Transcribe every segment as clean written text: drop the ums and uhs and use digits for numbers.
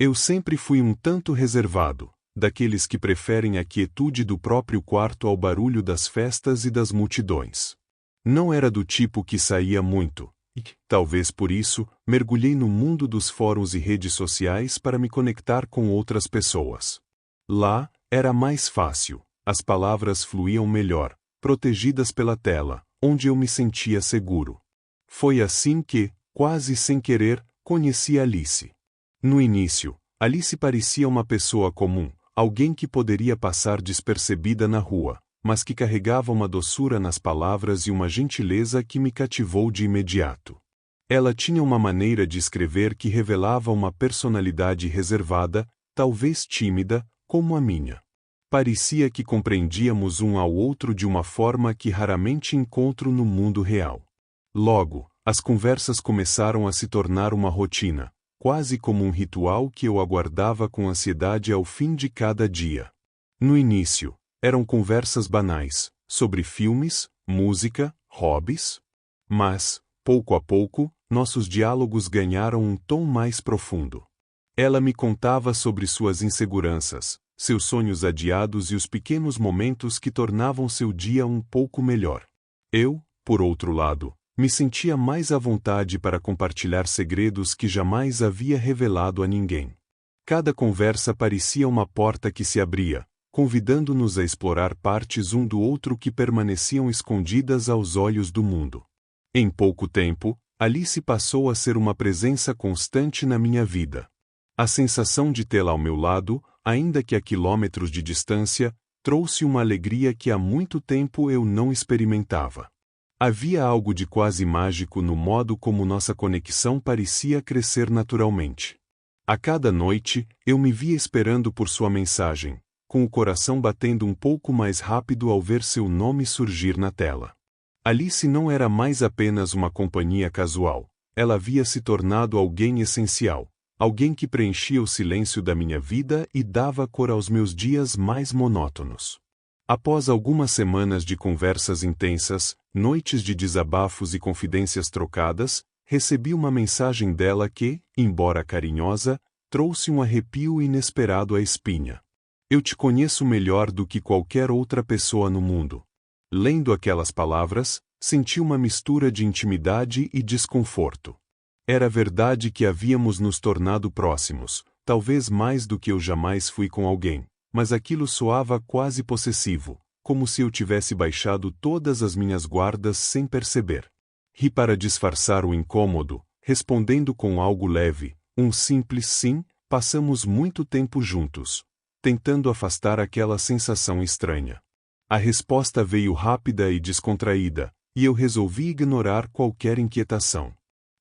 Eu sempre fui um tanto reservado, daqueles que preferem a quietude do próprio quarto ao barulho das festas e das multidões. Não era do tipo que saía muito, e, talvez por isso, mergulhei no mundo dos fóruns e redes sociais para me conectar com outras pessoas. Lá, era mais fácil, as palavras fluíam melhor, protegidas pela tela, onde eu me sentia seguro. Foi assim que, quase sem querer, conheci Alice. No início, Alice parecia uma pessoa comum, alguém que poderia passar despercebida na rua, mas que carregava uma doçura nas palavras e uma gentileza que me cativou de imediato. Ela tinha uma maneira de escrever que revelava uma personalidade reservada, talvez tímida, como a minha. Parecia que compreendíamos um ao outro de uma forma que raramente encontro no mundo real. Logo, as conversas começaram a se tornar uma rotina, quase como um ritual que eu aguardava com ansiedade ao fim de cada dia. No início, eram conversas banais, sobre filmes, música, hobbies. Mas, pouco a pouco, nossos diálogos ganharam um tom mais profundo. Ela me contava sobre suas inseguranças, seus sonhos adiados e os pequenos momentos que tornavam seu dia um pouco melhor. Eu, por outro lado, me sentia mais à vontade para compartilhar segredos que jamais havia revelado a ninguém. Cada conversa parecia uma porta que se abria, convidando-nos a explorar partes um do outro que permaneciam escondidas aos olhos do mundo. Em pouco tempo, Alice passou a ser uma presença constante na minha vida. A sensação de tê-la ao meu lado, ainda que a quilômetros de distância, trouxe uma alegria que há muito tempo eu não experimentava. Havia algo de quase mágico no modo como nossa conexão parecia crescer naturalmente. A cada noite, eu me via esperando por sua mensagem, com o coração batendo um pouco mais rápido ao ver seu nome surgir na tela. Alice não era mais apenas uma companhia casual, ela havia se tornado alguém essencial, alguém que preenchia o silêncio da minha vida e dava cor aos meus dias mais monótonos. Após algumas semanas de conversas intensas, noites de desabafos e confidências trocadas, recebi uma mensagem dela que, embora carinhosa, trouxe um arrepio inesperado à espinha. Eu te conheço melhor do que qualquer outra pessoa no mundo. Lendo aquelas palavras, senti uma mistura de intimidade e desconforto. Era verdade que havíamos nos tornado próximos, talvez mais do que eu jamais fui com alguém, mas aquilo soava quase possessivo, como se eu tivesse baixado todas as minhas guardas sem perceber. Ri para disfarçar o incômodo, respondendo com algo leve, um simples sim. Passamos muito tempo juntos, tentando afastar aquela sensação estranha. A resposta veio rápida e descontraída, e eu resolvi ignorar qualquer inquietação.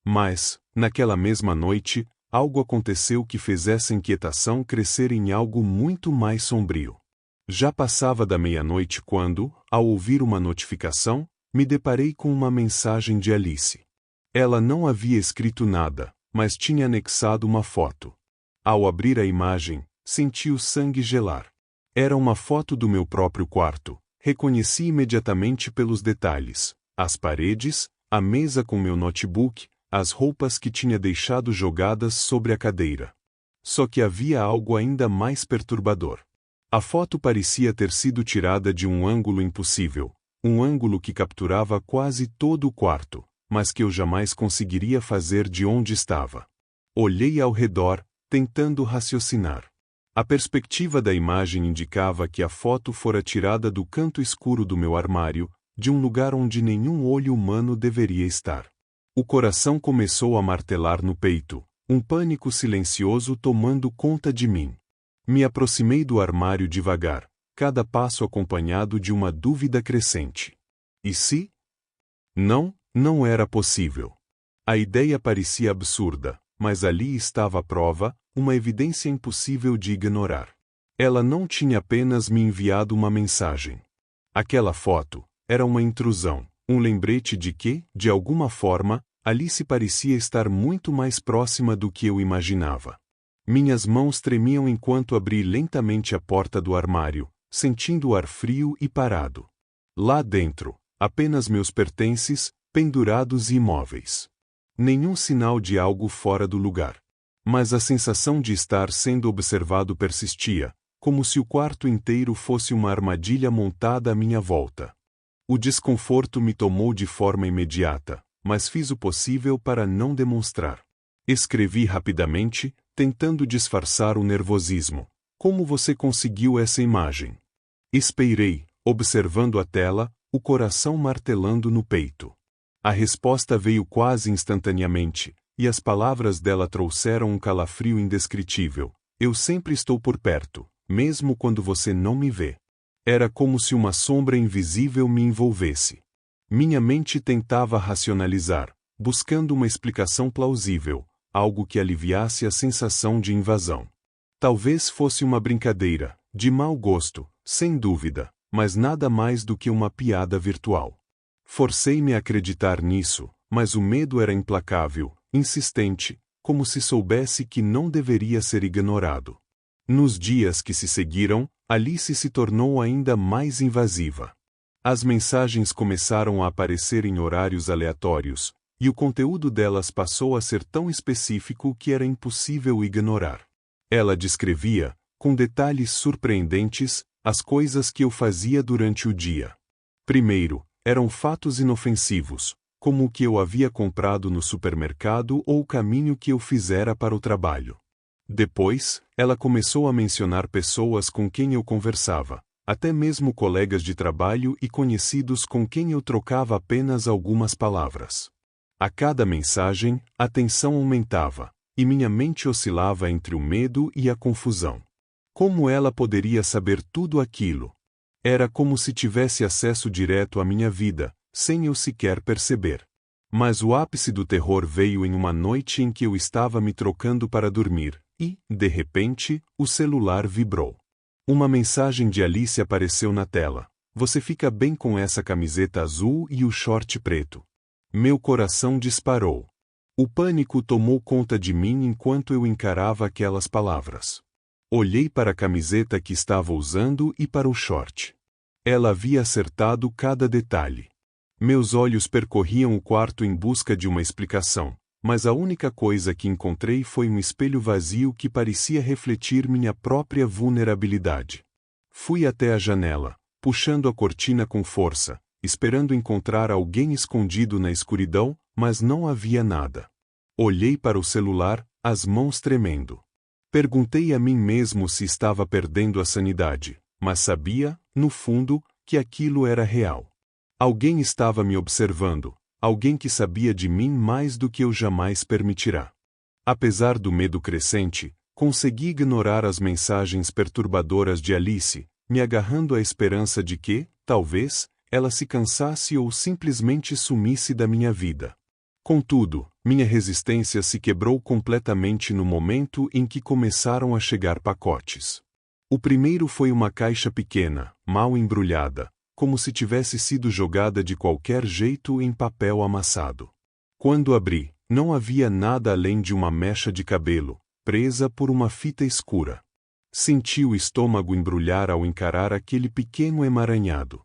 Mas, naquela mesma noite, algo aconteceu que fez essa inquietação crescer em algo muito mais sombrio. Já passava da meia-noite quando, ao ouvir uma notificação, me deparei com uma mensagem de Alice. Ela não havia escrito nada, mas tinha anexado uma foto. Ao abrir a imagem, senti o sangue gelar. Era uma foto do meu próprio quarto. Reconheci imediatamente pelos detalhes: as paredes, a mesa com meu notebook, as roupas que tinha deixado jogadas sobre a cadeira. Só que havia algo ainda mais perturbador. A foto parecia ter sido tirada de um ângulo impossível, um ângulo que capturava quase todo o quarto, mas que eu jamais conseguiria fazer de onde estava. Olhei ao redor, tentando raciocinar. A perspectiva da imagem indicava que a foto fora tirada do canto escuro do meu armário, de um lugar onde nenhum olho humano deveria estar. O coração começou a martelar no peito, um pânico silencioso tomando conta de mim. Me aproximei do armário devagar, cada passo acompanhado de uma dúvida crescente. E se? Não era possível. A ideia parecia absurda, mas ali estava a prova, uma evidência impossível de ignorar. Ela não tinha apenas me enviado uma mensagem. Aquela foto era uma intrusão, um lembrete de que, de alguma forma, Alice parecia estar muito mais próxima do que eu imaginava. Minhas mãos tremiam enquanto abri lentamente a porta do armário, sentindo o ar frio e parado. Lá dentro, apenas meus pertences, pendurados e imóveis. Nenhum sinal de algo fora do lugar. Mas a sensação de estar sendo observado persistia, como se o quarto inteiro fosse uma armadilha montada à minha volta. O desconforto me tomou de forma imediata, mas fiz o possível para não demonstrar. Escrevi rapidamente, tentando disfarçar o nervosismo. Como você conseguiu essa imagem? Esperei, observando a tela, o coração martelando no peito. A resposta veio quase instantaneamente, e as palavras dela trouxeram um calafrio indescritível. Eu sempre estou por perto, mesmo quando você não me vê. Era como se uma sombra invisível me envolvesse. Minha mente tentava racionalizar, buscando uma explicação plausível, algo que aliviasse a sensação de invasão. Talvez fosse uma brincadeira, de mau gosto, sem dúvida, mas nada mais do que uma piada virtual. Forcei-me a acreditar nisso, mas o medo era implacável, insistente, como se soubesse que não deveria ser ignorado. Nos dias que se seguiram, Alice se tornou ainda mais invasiva. As mensagens começaram a aparecer em horários aleatórios, e o conteúdo delas passou a ser tão específico que era impossível ignorar. Ela descrevia, com detalhes surpreendentes, as coisas que eu fazia durante o dia. Primeiro, eram fatos inofensivos, como o que eu havia comprado no supermercado ou o caminho que eu fizera para o trabalho. Depois, ela começou a mencionar pessoas com quem eu conversava, até mesmo colegas de trabalho e conhecidos com quem eu trocava apenas algumas palavras. A cada mensagem, a tensão aumentava, e minha mente oscilava entre o medo e a confusão. Como ela poderia saber tudo aquilo? Era como se tivesse acesso direto à minha vida, sem eu sequer perceber. Mas o ápice do terror veio em uma noite em que eu estava me trocando para dormir, e, de repente, o celular vibrou. Uma mensagem de Alice apareceu na tela. Você fica bem com essa camiseta azul e o short preto. Meu coração disparou. O pânico tomou conta de mim enquanto eu encarava aquelas palavras. Olhei para a camiseta que estava usando e para o short. Ela havia acertado cada detalhe. Meus olhos percorriam o quarto em busca de uma explicação, mas a única coisa que encontrei foi um espelho vazio que parecia refletir minha própria vulnerabilidade. Fui até a janela, puxando a cortina com força, esperando encontrar alguém escondido na escuridão, mas não havia nada. Olhei para o celular, as mãos tremendo. Perguntei a mim mesmo se estava perdendo a sanidade, mas sabia, no fundo, que aquilo era real. Alguém estava me observando, alguém que sabia de mim mais do que eu jamais permitirá. Apesar do medo crescente, consegui ignorar as mensagens perturbadoras de Alice, me agarrando à esperança de que, talvez, ela se cansasse ou simplesmente sumisse da minha vida. Contudo, minha resistência se quebrou completamente no momento em que começaram a chegar pacotes. O primeiro foi uma caixa pequena, mal embrulhada, como se tivesse sido jogada de qualquer jeito em papel amassado. Quando abri, não havia nada além de uma mecha de cabelo, presa por uma fita escura. Senti o estômago embrulhar ao encarar aquele pequeno emaranhado.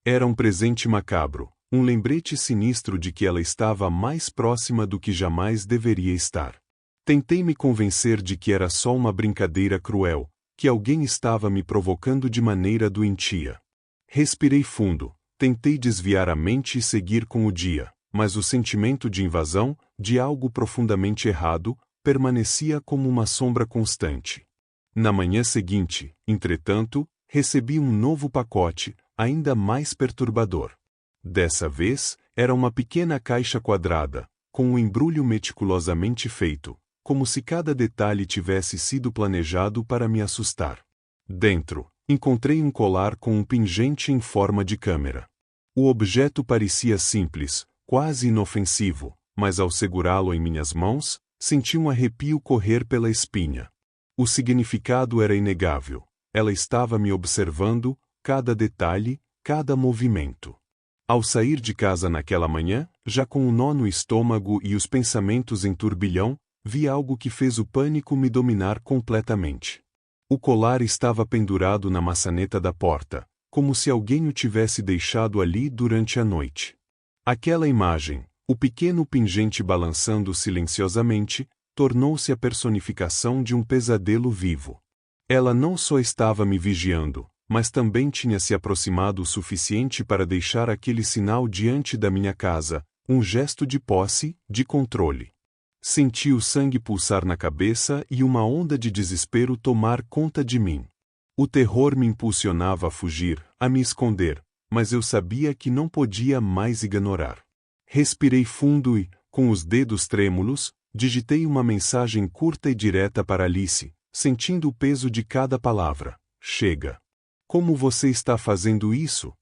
Era um presente macabro, um lembrete sinistro de que ela estava mais próxima do que jamais deveria estar. Tentei me convencer de que era só uma brincadeira cruel, que alguém estava me provocando de maneira doentia. Respirei fundo, tentei desviar a mente e seguir com o dia, mas o sentimento de invasão, de algo profundamente errado, permanecia como uma sombra constante. Na manhã seguinte, entretanto, recebi um novo pacote, ainda mais perturbador. Dessa vez, era uma pequena caixa quadrada, com um embrulho meticulosamente feito, como se cada detalhe tivesse sido planejado para me assustar. Dentro, encontrei um colar com um pingente em forma de câmera. O objeto parecia simples, quase inofensivo, mas ao segurá-lo em minhas mãos, senti um arrepio correr pela espinha. O significado era inegável. Ela estava me observando, cada detalhe, cada movimento. Ao sair de casa naquela manhã, já com um nó no estômago e os pensamentos em turbilhão, vi algo que fez o pânico me dominar completamente. O colar estava pendurado na maçaneta da porta, como se alguém o tivesse deixado ali durante a noite. Aquela imagem, o pequeno pingente balançando silenciosamente, tornou-se a personificação de um pesadelo vivo. Ela não só estava me vigiando, mas também tinha se aproximado o suficiente para deixar aquele sinal diante da minha casa, um gesto de posse, de controle. Senti o sangue pulsar na cabeça e uma onda de desespero tomar conta de mim. O terror me impulsionava a fugir, a me esconder, mas eu sabia que não podia mais ignorar. Respirei fundo e, com os dedos trêmulos, digitei uma mensagem curta e direta para Alice, sentindo o peso de cada palavra. Chega. Como você está fazendo isso?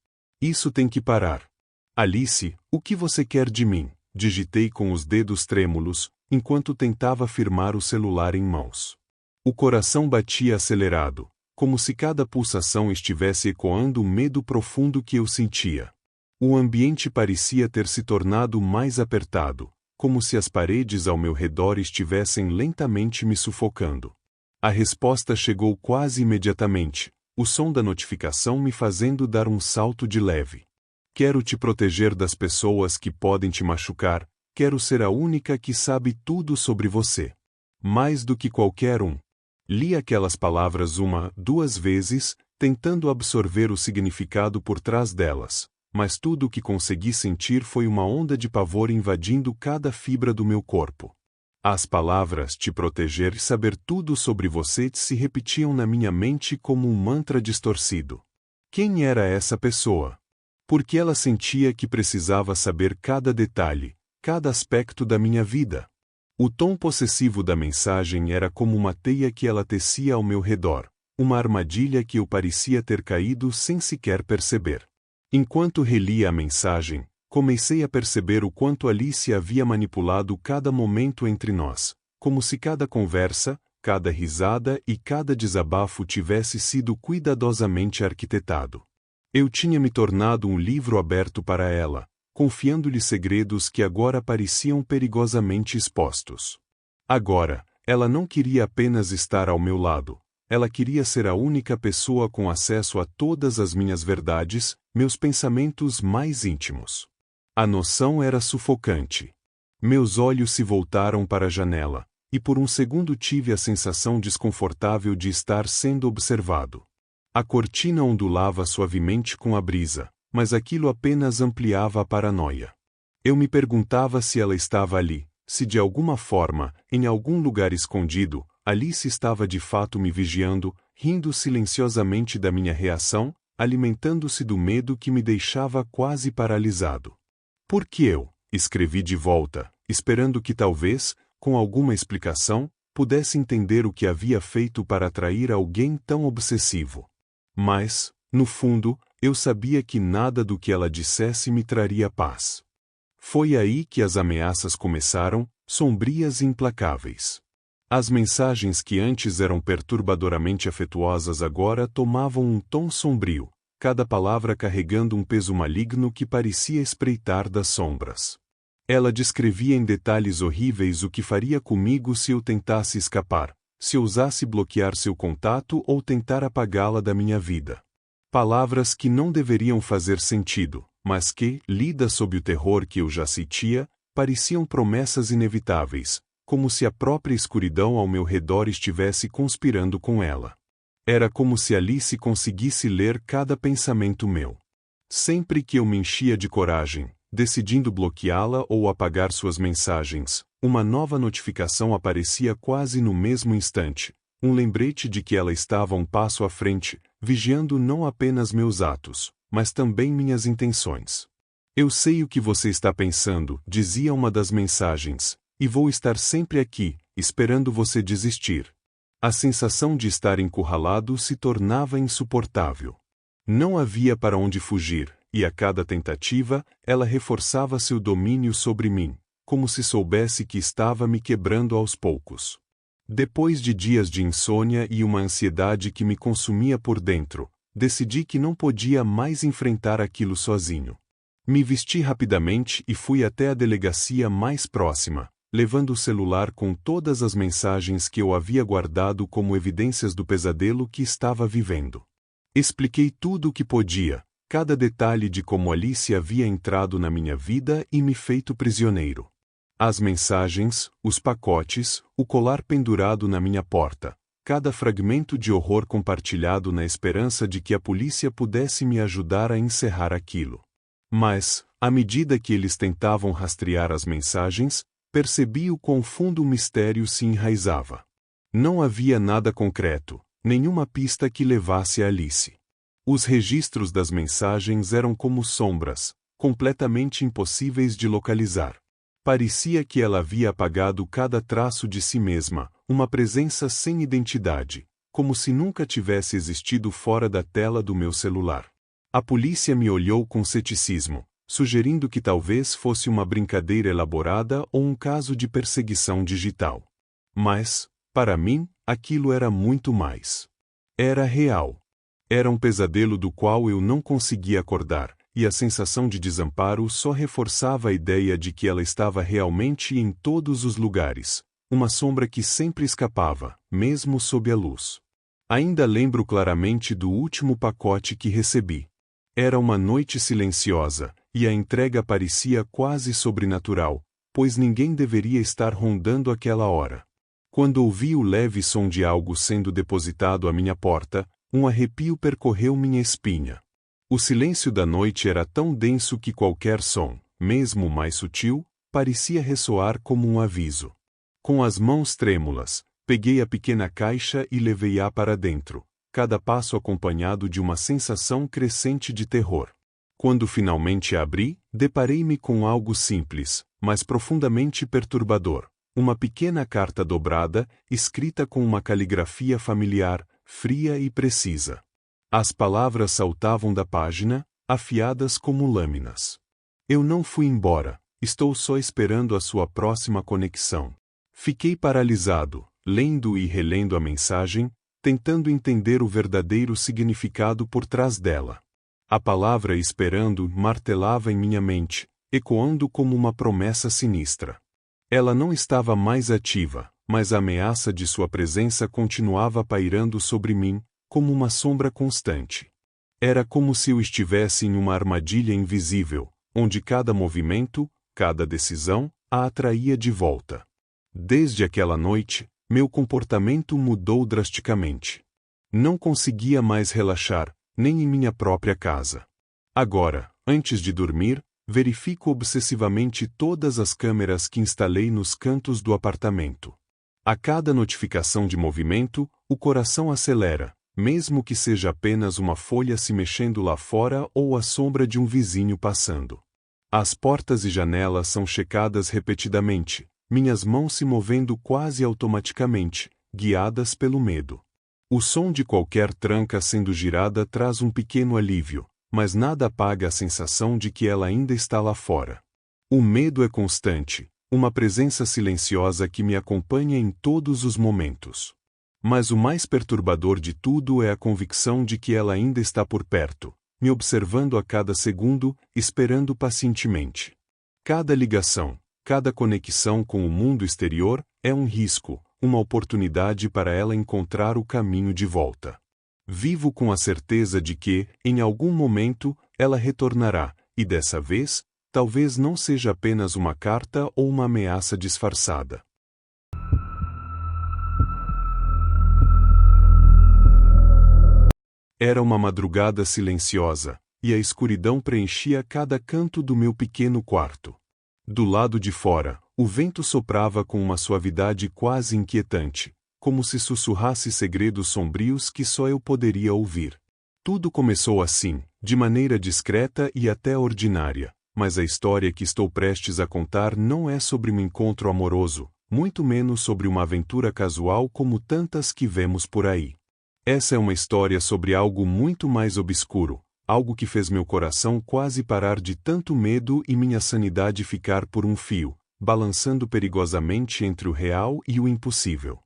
Isso tem que parar. Alice, o que você quer de mim? Digitei com os dedos trêmulos, enquanto tentava firmar o celular em mãos. O coração batia acelerado, como se cada pulsação estivesse ecoando o medo profundo que eu sentia. O ambiente parecia ter se tornado mais apertado, como se as paredes ao meu redor estivessem lentamente me sufocando. A resposta chegou quase imediatamente, o som da notificação me fazendo dar um salto de leve. Quero te proteger das pessoas que podem te machucar, quero ser a única que sabe tudo sobre você. Mais do que qualquer um. Li aquelas palavras duas vezes, tentando absorver o significado por trás delas, mas tudo o que consegui sentir foi uma onda de pavor invadindo cada fibra do meu corpo. As palavras te proteger e saber tudo sobre você se repetiam na minha mente como um mantra distorcido. Quem era essa pessoa? Porque ela sentia que precisava saber cada detalhe, cada aspecto da minha vida. O tom possessivo da mensagem era como uma teia que ela tecia ao meu redor, uma armadilha que eu parecia ter caído sem sequer perceber. Enquanto relia a mensagem, comecei a perceber o quanto Alice havia manipulado cada momento entre nós, como se cada conversa, cada risada e cada desabafo tivesse sido cuidadosamente arquitetado. Eu tinha me tornado um livro aberto para ela, confiando-lhe segredos que agora pareciam perigosamente expostos. Agora, ela não queria apenas estar ao meu lado, ela queria ser a única pessoa com acesso a todas as minhas verdades, meus pensamentos mais íntimos. A noção era sufocante. Meus olhos se voltaram para a janela, e por um segundo tive a sensação desconfortável de estar sendo observado. A cortina ondulava suavemente com a brisa, mas aquilo apenas ampliava a paranoia. Eu me perguntava se ela estava ali, se de alguma forma, em algum lugar escondido, Alice estava de fato me vigiando, rindo silenciosamente da minha reação, alimentando-se do medo que me deixava quase paralisado. Por que eu? Escrevi de volta, esperando que talvez, com alguma explicação, pudesse entender o que havia feito para atrair alguém tão obsessivo. Mas, no fundo, eu sabia que nada do que ela dissesse me traria paz. Foi aí que as ameaças começaram, sombrias e implacáveis. As mensagens que antes eram perturbadoramente afetuosas agora tomavam um tom sombrio, cada palavra carregando um peso maligno que parecia espreitar das sombras. Ela descrevia em detalhes horríveis o que faria comigo se eu tentasse escapar, se ousasse bloquear seu contato ou tentar apagá-la da minha vida. Palavras que não deveriam fazer sentido, mas que, lidas sob o terror que eu já sentia, pareciam promessas inevitáveis, como se a própria escuridão ao meu redor estivesse conspirando com ela. Era como se Alice conseguisse ler cada pensamento meu. Sempre que eu me enchia de coragem, decidindo bloqueá-la ou apagar suas mensagens, uma nova notificação aparecia quase no mesmo instante, um lembrete de que ela estava um passo à frente, vigiando não apenas meus atos, mas também minhas intenções. Eu sei o que você está pensando, dizia uma das mensagens, e vou estar sempre aqui, esperando você desistir. A sensação de estar encurralado se tornava insuportável. Não havia para onde fugir, e a cada tentativa, ela reforçava seu domínio sobre mim, como se soubesse que estava me quebrando aos poucos. Depois de dias de insônia e uma ansiedade que me consumia por dentro, decidi que não podia mais enfrentar aquilo sozinho. Me vesti rapidamente e fui até a delegacia mais próxima, levando o celular com todas as mensagens que eu havia guardado como evidências do pesadelo que estava vivendo. Expliquei tudo o que podia, cada detalhe de como Alice havia entrado na minha vida e me feito prisioneiro. As mensagens, os pacotes, o colar pendurado na minha porta, cada fragmento de horror compartilhado na esperança de que a polícia pudesse me ajudar a encerrar aquilo. Mas, à medida que eles tentavam rastrear as mensagens, percebi o quão fundo o mistério se enraizava. Não havia nada concreto, nenhuma pista que levasse a Alice. Os registros das mensagens eram como sombras, completamente impossíveis de localizar. Parecia que ela havia apagado cada traço de si mesma, uma presença sem identidade, como se nunca tivesse existido fora da tela do meu celular. A polícia me olhou com ceticismo, sugerindo que talvez fosse uma brincadeira elaborada ou um caso de perseguição digital. Mas, para mim, aquilo era muito mais. Era real. Era um pesadelo do qual eu não conseguia acordar, e a sensação de desamparo só reforçava a ideia de que ela estava realmente em todos os lugares, uma sombra que sempre escapava, mesmo sob a luz. Ainda lembro claramente do último pacote que recebi. Era uma noite silenciosa, e a entrega parecia quase sobrenatural, pois ninguém deveria estar rondando aquela hora. Quando ouvi o leve som de algo sendo depositado à minha porta, um arrepio percorreu minha espinha. O silêncio da noite era tão denso que qualquer som, mesmo o mais sutil, parecia ressoar como um aviso. Com as mãos trêmulas, peguei a pequena caixa e levei-a para dentro, cada passo acompanhado de uma sensação crescente de terror. Quando finalmente a abri, deparei-me com algo simples, mas profundamente perturbador. Uma pequena carta dobrada, escrita com uma caligrafia familiar, fria e precisa. As palavras saltavam da página, afiadas como lâminas. Eu não fui embora, estou só esperando a sua próxima conexão. Fiquei paralisado, lendo e relendo a mensagem, tentando entender o verdadeiro significado por trás dela. A palavra esperando martelava em minha mente, ecoando como uma promessa sinistra. Ela não estava mais ativa, mas a ameaça de sua presença continuava pairando sobre mim, como uma sombra constante. Era como se eu estivesse em uma armadilha invisível, onde cada movimento, cada decisão, a atraía de volta. Desde aquela noite, meu comportamento mudou drasticamente. Não conseguia mais relaxar, nem em minha própria casa. Agora, antes de dormir, verifico obsessivamente todas as câmeras que instalei nos cantos do apartamento. A cada notificação de movimento, o coração acelera, mesmo que seja apenas uma folha se mexendo lá fora ou a sombra de um vizinho passando. As portas e janelas são checadas repetidamente, minhas mãos se movendo quase automaticamente, guiadas pelo medo. O som de qualquer tranca sendo girada traz um pequeno alívio, mas nada apaga a sensação de que ela ainda está lá fora. O medo é constante, uma presença silenciosa que me acompanha em todos os momentos. Mas o mais perturbador de tudo é a convicção de que ela ainda está por perto, me observando a cada segundo, esperando pacientemente. Cada ligação, cada conexão com o mundo exterior, é um risco, uma oportunidade para ela encontrar o caminho de volta. Vivo com a certeza de que, em algum momento, ela retornará, e dessa vez, talvez não seja apenas uma carta ou uma ameaça disfarçada. Era uma madrugada silenciosa, e a escuridão preenchia cada canto do meu pequeno quarto. Do lado de fora, o vento soprava com uma suavidade quase inquietante, como se sussurrasse segredos sombrios que só eu poderia ouvir. Tudo começou assim, de maneira discreta e até ordinária, mas a história que estou prestes a contar não é sobre um encontro amoroso, muito menos sobre uma aventura casual como tantas que vemos por aí. Essa é uma história sobre algo muito mais obscuro, algo que fez meu coração quase parar de tanto medo e minha sanidade ficar por um fio, balançando perigosamente entre o real e o impossível.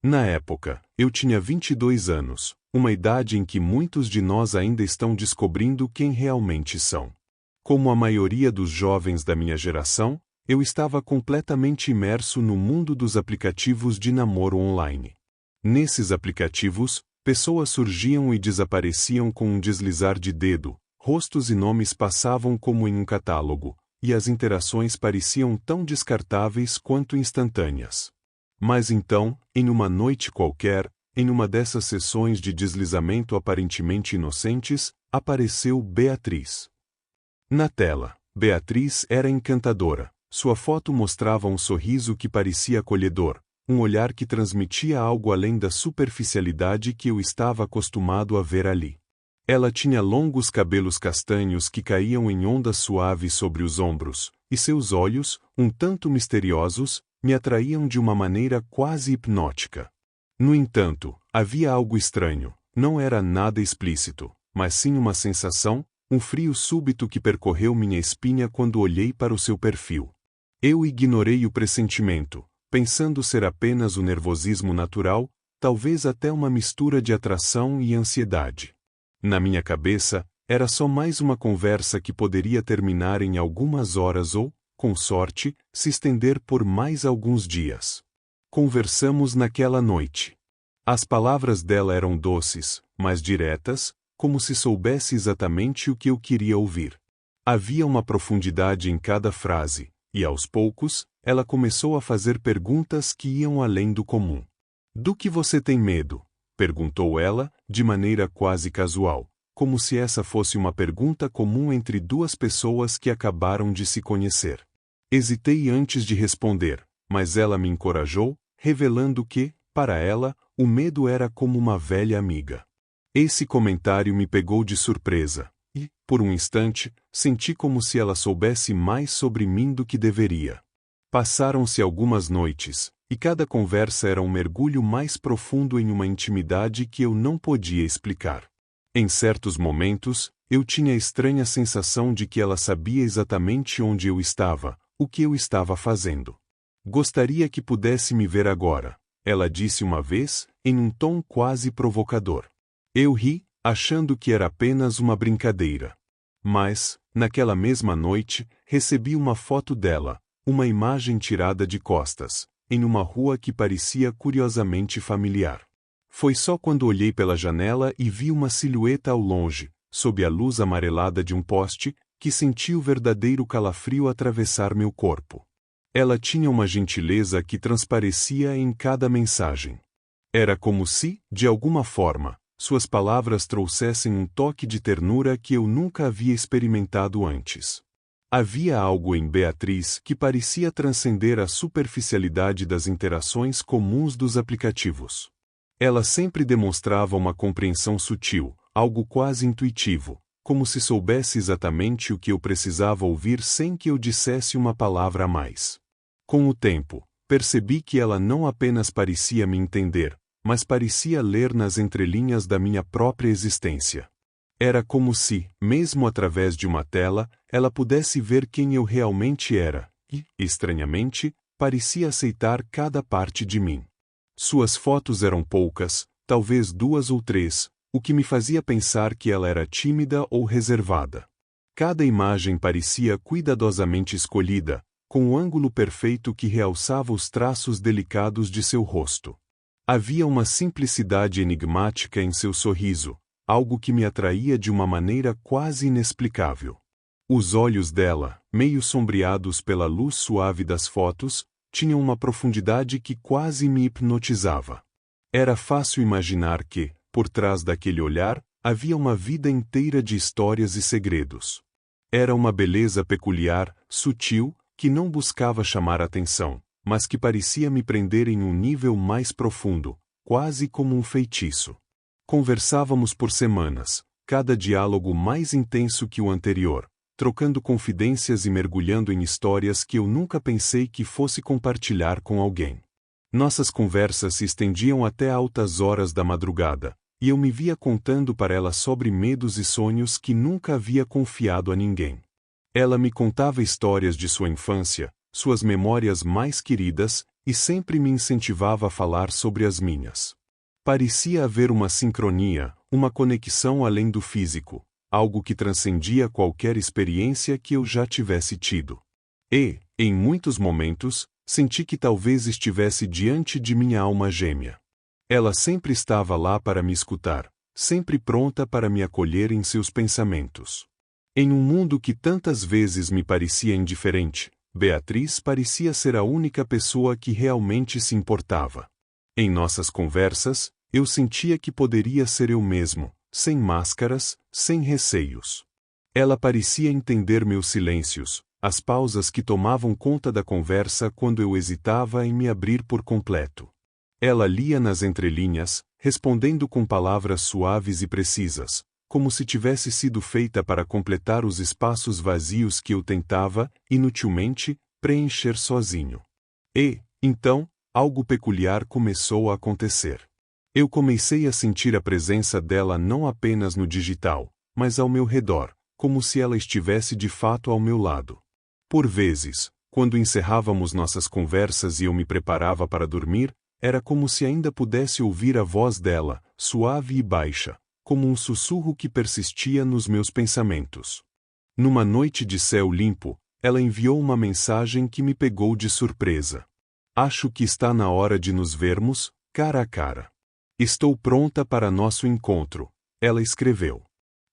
Na época, eu tinha 22 anos, uma idade em que muitos de nós ainda estão descobrindo quem realmente são. Como a maioria dos jovens da minha geração, eu estava completamente imerso no mundo dos aplicativos de namoro online. Nesses aplicativos, pessoas surgiam e desapareciam com um deslizar de dedo, rostos e nomes passavam como em um catálogo, e as interações pareciam tão descartáveis quanto instantâneas. Mas então, em uma noite qualquer, em uma dessas sessões de deslizamento aparentemente inocentes, apareceu Beatriz. Na tela, Beatriz era encantadora. Sua foto mostrava um sorriso que parecia acolhedor, um olhar que transmitia algo além da superficialidade que eu estava acostumado a ver ali. Ela tinha longos cabelos castanhos que caíam em ondas suaves sobre os ombros, e seus olhos, um tanto misteriosos, me atraíam de uma maneira quase hipnótica. No entanto, havia algo estranho. Não era nada explícito, mas sim uma sensação, um frio súbito que percorreu minha espinha quando olhei para o seu perfil. Eu ignorei o pressentimento, pensando ser apenas o nervosismo natural, talvez até uma mistura de atração e ansiedade. Na minha cabeça, era só mais uma conversa que poderia terminar em algumas horas ou, com sorte, se estender por mais alguns dias. Conversamos naquela noite. As palavras dela eram doces, mas diretas, como se soubesse exatamente o que eu queria ouvir. Havia uma profundidade em cada frase, e aos poucos, ela começou a fazer perguntas que iam além do comum. "Do que você tem medo?", perguntou ela, de maneira quase casual, como se essa fosse uma pergunta comum entre duas pessoas que acabaram de se conhecer. Hesitei antes de responder, mas ela me encorajou, revelando que, para ela, o medo era como uma velha amiga. Esse comentário me pegou de surpresa, e, por um instante, senti como se ela soubesse mais sobre mim do que deveria. Passaram-se algumas noites, e cada conversa era um mergulho mais profundo em uma intimidade que eu não podia explicar. Em certos momentos, eu tinha a estranha sensação de que ela sabia exatamente onde eu estava, o que eu estava fazendo. "Gostaria que pudesse me ver agora", ela disse uma vez, em um tom quase provocador. Eu ri, achando que era apenas uma brincadeira. Mas, naquela mesma noite, recebi uma foto dela, uma imagem tirada de costas, em uma rua que parecia curiosamente familiar. Foi só quando olhei pela janela e vi uma silhueta ao longe, sob a luz amarelada de um poste, que senti o verdadeiro calafrio atravessar meu corpo. Ela tinha uma gentileza que transparecia em cada mensagem. Era como se, de alguma forma, suas palavras trouxessem um toque de ternura que eu nunca havia experimentado antes. Havia algo em Beatriz que parecia transcender a superficialidade das interações comuns dos aplicativos. Ela sempre demonstrava uma compreensão sutil, algo quase intuitivo, como se soubesse exatamente o que eu precisava ouvir sem que eu dissesse uma palavra a mais. Com o tempo, percebi que ela não apenas parecia me entender, mas parecia ler nas entrelinhas da minha própria existência. Era como se, mesmo através de uma tela, ela pudesse ver quem eu realmente era, e, estranhamente, parecia aceitar cada parte de mim. Suas fotos eram poucas, talvez 2 ou 3, o que me fazia pensar que ela era tímida ou reservada. Cada imagem parecia cuidadosamente escolhida, com o ângulo perfeito que realçava os traços delicados de seu rosto. Havia uma simplicidade enigmática em seu sorriso, algo que me atraía de uma maneira quase inexplicável. Os olhos dela, meio sombreados pela luz suave das fotos, tinham uma profundidade que quase me hipnotizava. Era fácil imaginar que, por trás daquele olhar, havia uma vida inteira de histórias e segredos. Era uma beleza peculiar, sutil, que não buscava chamar atenção, mas que parecia me prender em um nível mais profundo, quase como um feitiço. Conversávamos por semanas, cada diálogo mais intenso que o anterior, trocando confidências e mergulhando em histórias que eu nunca pensei que fosse compartilhar com alguém. Nossas conversas se estendiam até altas horas da madrugada, e eu me via contando para ela sobre medos e sonhos que nunca havia confiado a ninguém. Ela me contava histórias de sua infância, suas memórias mais queridas, e sempre me incentivava a falar sobre as minhas. Parecia haver uma sincronia, uma conexão além do físico, algo que transcendia qualquer experiência que eu já tivesse tido. E, em muitos momentos, senti que talvez estivesse diante de minha alma gêmea. Ela sempre estava lá para me escutar, sempre pronta para me acolher em seus pensamentos. Em um mundo que tantas vezes me parecia indiferente, Beatriz parecia ser a única pessoa que realmente se importava. Em nossas conversas, eu sentia que poderia ser eu mesmo, sem máscaras, sem receios. Ela parecia entender meus silêncios, as pausas que tomavam conta da conversa quando eu hesitava em me abrir por completo. Ela lia nas entrelinhas, respondendo com palavras suaves e precisas, como se tivesse sido feita para completar os espaços vazios que eu tentava, inutilmente, preencher sozinho. E, então, algo peculiar começou a acontecer. Eu comecei a sentir a presença dela não apenas no digital, mas ao meu redor, como se ela estivesse de fato ao meu lado. Por vezes, quando encerrávamos nossas conversas e eu me preparava para dormir, era como se ainda pudesse ouvir a voz dela, suave e baixa, como um sussurro que persistia nos meus pensamentos. Numa noite de céu limpo, ela enviou uma mensagem que me pegou de surpresa. Acho que está na hora de nos vermos, cara a cara. Estou pronta para nosso encontro, ela escreveu.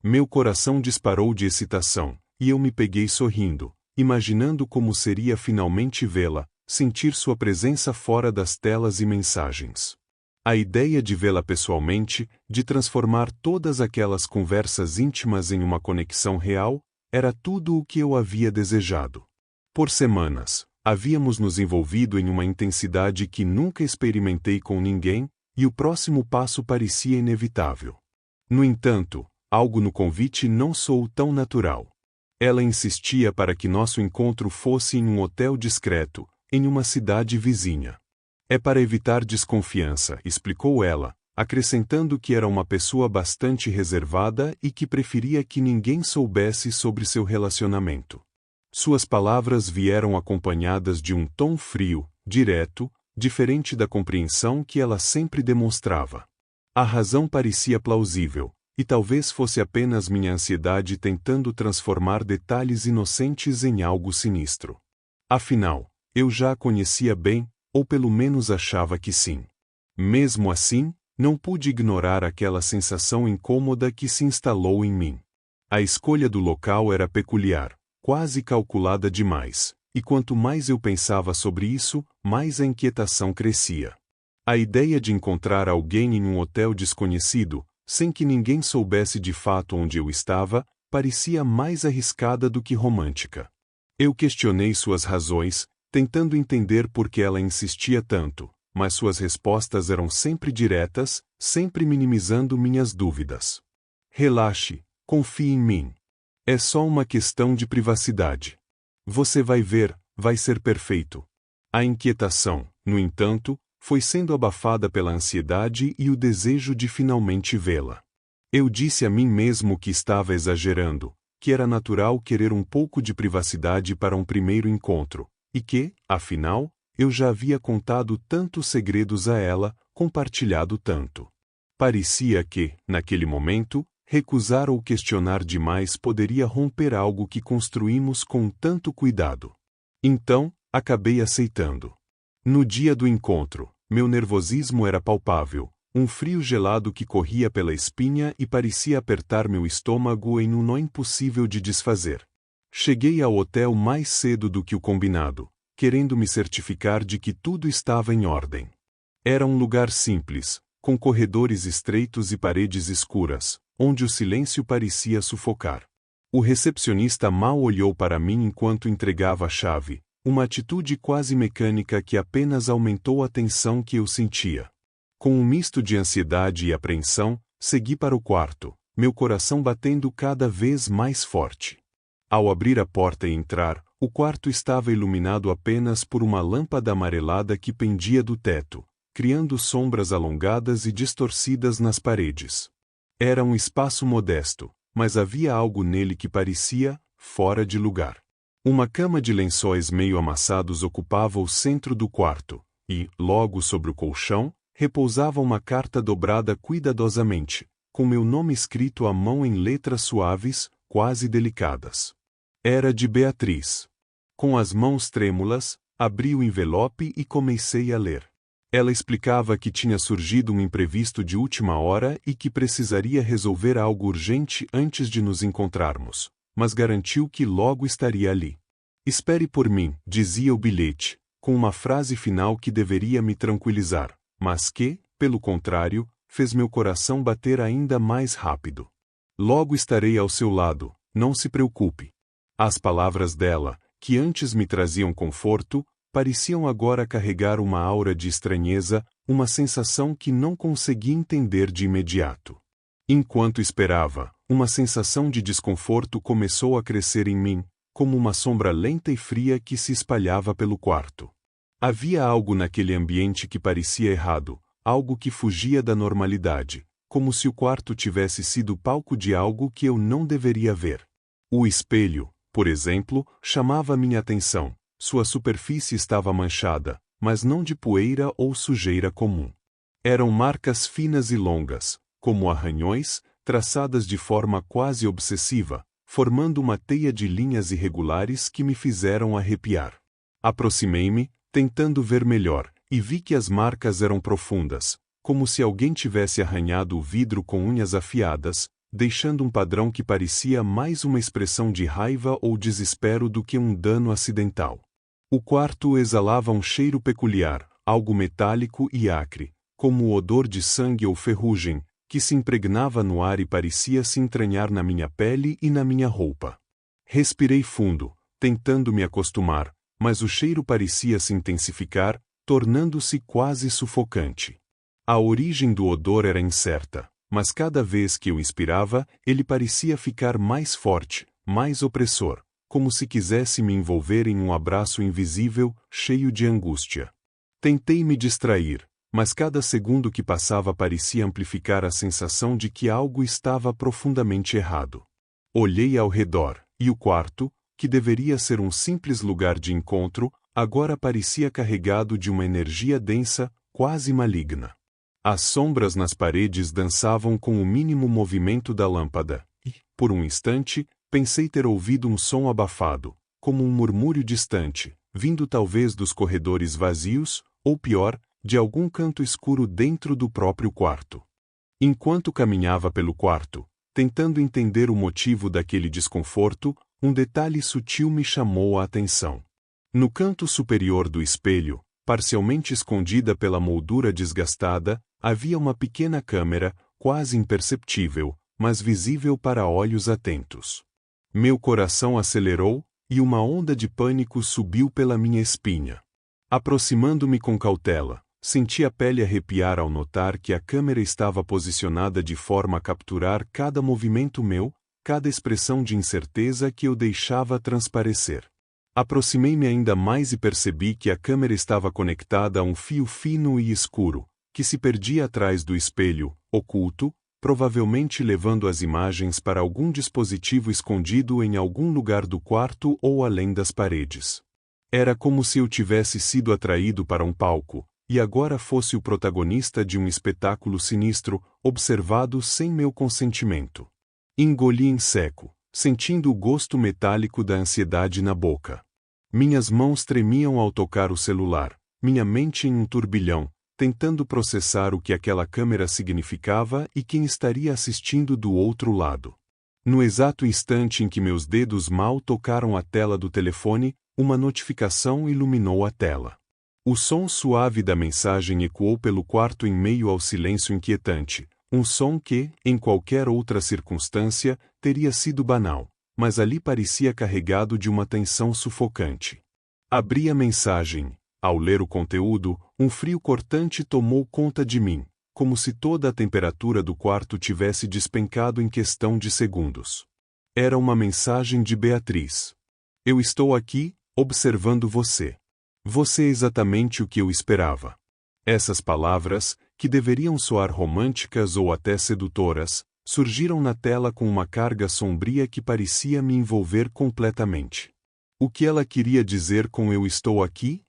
Meu coração disparou de excitação, e eu me peguei sorrindo, imaginando como seria finalmente vê-la, sentir sua presença fora das telas e mensagens. A ideia de vê-la pessoalmente, de transformar todas aquelas conversas íntimas em uma conexão real, era tudo o que eu havia desejado. Por semanas, havíamos nos envolvido em uma intensidade que nunca experimentei com ninguém, e o próximo passo parecia inevitável. No entanto, algo no convite não soou tão natural. Ela insistia para que nosso encontro fosse em um hotel discreto, em uma cidade vizinha. É para evitar desconfiança, explicou ela, acrescentando que era uma pessoa bastante reservada e que preferia que ninguém soubesse sobre seu relacionamento. Suas palavras vieram acompanhadas de um tom frio, direto, diferente da compreensão que ela sempre demonstrava. A razão parecia plausível, e talvez fosse apenas minha ansiedade tentando transformar detalhes inocentes em algo sinistro. Afinal, eu já a conhecia bem, ou pelo menos achava que sim. Mesmo assim, não pude ignorar aquela sensação incômoda que se instalou em mim. A escolha do local era peculiar, quase calculada demais, e quanto mais eu pensava sobre isso, mais a inquietação crescia. A ideia de encontrar alguém em um hotel desconhecido, sem que ninguém soubesse de fato onde eu estava, parecia mais arriscada do que romântica. Eu questionei suas razões, tentando entender por que ela insistia tanto, mas suas respostas eram sempre diretas, sempre minimizando minhas dúvidas. Relaxe, confie em mim. É só uma questão de privacidade. Você vai ver, vai ser perfeito. A inquietação, no entanto, foi sendo abafada pela ansiedade e o desejo de finalmente vê-la. Eu disse a mim mesmo que estava exagerando, que era natural querer um pouco de privacidade para um primeiro encontro, e que, afinal, eu já havia contado tantos segredos a ela, compartilhado tanto. Parecia que, naquele momento, recusar ou questionar demais poderia romper algo que construímos com tanto cuidado. Então, acabei aceitando. No dia do encontro, meu nervosismo era palpável, um frio gelado que corria pela espinha e parecia apertar meu estômago em um nó impossível de desfazer. Cheguei ao hotel mais cedo do que o combinado, querendo me certificar de que tudo estava em ordem. Era um lugar simples, com corredores estreitos e paredes escuras, onde o silêncio parecia sufocar. O recepcionista mal olhou para mim enquanto entregava a chave, uma atitude quase mecânica que apenas aumentou a tensão que eu sentia. Com um misto de ansiedade e apreensão, segui para o quarto, meu coração batendo cada vez mais forte. Ao abrir a porta e entrar, o quarto estava iluminado apenas por uma lâmpada amarelada que pendia do teto, criando sombras alongadas e distorcidas nas paredes. Era um espaço modesto, mas havia algo nele que parecia fora de lugar. Uma cama de lençóis meio amassados ocupava o centro do quarto, e, logo sobre o colchão, repousava uma carta dobrada cuidadosamente, com meu nome escrito à mão em letras suaves, quase delicadas. Era de Beatriz. Com as mãos trêmulas, abri o envelope e comecei a ler. Ela explicava que tinha surgido um imprevisto de última hora e que precisaria resolver algo urgente antes de nos encontrarmos, mas garantiu que logo estaria ali. Espere por mim, dizia o bilhete, com uma frase final que deveria me tranquilizar, mas que, pelo contrário, fez meu coração bater ainda mais rápido. Logo estarei ao seu lado, não se preocupe. As palavras dela, que antes me traziam conforto, pareciam agora carregar uma aura de estranheza, uma sensação que não consegui entender de imediato. Enquanto esperava, uma sensação de desconforto começou a crescer em mim, como uma sombra lenta e fria que se espalhava pelo quarto. Havia algo naquele ambiente que parecia errado, algo que fugia da normalidade, como se o quarto tivesse sido palco de algo que eu não deveria ver. O espelho, por exemplo, chamava minha atenção. Sua superfície estava manchada, mas não de poeira ou sujeira comum. Eram marcas finas e longas, como arranhões, traçadas de forma quase obsessiva, formando uma teia de linhas irregulares que me fizeram arrepiar. Aproximei-me, tentando ver melhor, e vi que as marcas eram profundas, como se alguém tivesse arranhado o vidro com unhas afiadas, deixando um padrão que parecia mais uma expressão de raiva ou desespero do que um dano acidental. O quarto exalava um cheiro peculiar, algo metálico e acre, como o odor de sangue ou ferrugem, que se impregnava no ar e parecia se entranhar na minha pele e na minha roupa. Respirei fundo, tentando me acostumar, mas o cheiro parecia se intensificar, tornando-se quase sufocante. A origem do odor era incerta, mas cada vez que eu inspirava, ele parecia ficar mais forte, mais opressor, como se quisesse me envolver em um abraço invisível, cheio de angústia. Tentei me distrair, mas cada segundo que passava parecia amplificar a sensação de que algo estava profundamente errado. Olhei ao redor, e o quarto, que deveria ser um simples lugar de encontro, agora parecia carregado de uma energia densa, quase maligna. As sombras nas paredes dançavam com o mínimo movimento da lâmpada, e, por um instante, pensei ter ouvido um som abafado, como um murmúrio distante, vindo talvez dos corredores vazios, ou pior, de algum canto escuro dentro do próprio quarto. Enquanto caminhava pelo quarto, tentando entender o motivo daquele desconforto, um detalhe sutil me chamou a atenção. No canto superior do espelho, parcialmente escondida pela moldura desgastada, havia uma pequena câmera, quase imperceptível, mas visível para olhos atentos. Meu coração acelerou, e uma onda de pânico subiu pela minha espinha. Aproximando-me com cautela, senti a pele arrepiar ao notar que a câmera estava posicionada de forma a capturar cada movimento meu, cada expressão de incerteza que eu deixava transparecer. Aproximei-me ainda mais e percebi que a câmera estava conectada a um fio fino e escuro, que se perdia atrás do espelho, oculto, provavelmente levando as imagens para algum dispositivo escondido em algum lugar do quarto ou além das paredes. Era como se eu tivesse sido atraído para um palco, e agora fosse o protagonista de um espetáculo sinistro, observado sem meu consentimento. Engoli em seco, sentindo o gosto metálico da ansiedade na boca. Minhas mãos tremiam ao tocar o celular, minha mente em um turbilhão, tentando processar o que aquela câmera significava e quem estaria assistindo do outro lado. No exato instante em que meus dedos mal tocaram a tela do telefone, uma notificação iluminou a tela. O som suave da mensagem ecoou pelo quarto em meio ao silêncio inquietante, um som que, em qualquer outra circunstância, teria sido banal, mas ali parecia carregado de uma tensão sufocante. Abri a mensagem. Ao ler o conteúdo, um frio cortante tomou conta de mim, como se toda a temperatura do quarto tivesse despencado em questão de segundos. Era uma mensagem de Beatriz. Eu estou aqui, observando você. Você é exatamente o que eu esperava. Essas palavras, que deveriam soar românticas ou até sedutoras, surgiram na tela com uma carga sombria que parecia me envolver completamente. O que ela queria dizer com eu estou aqui?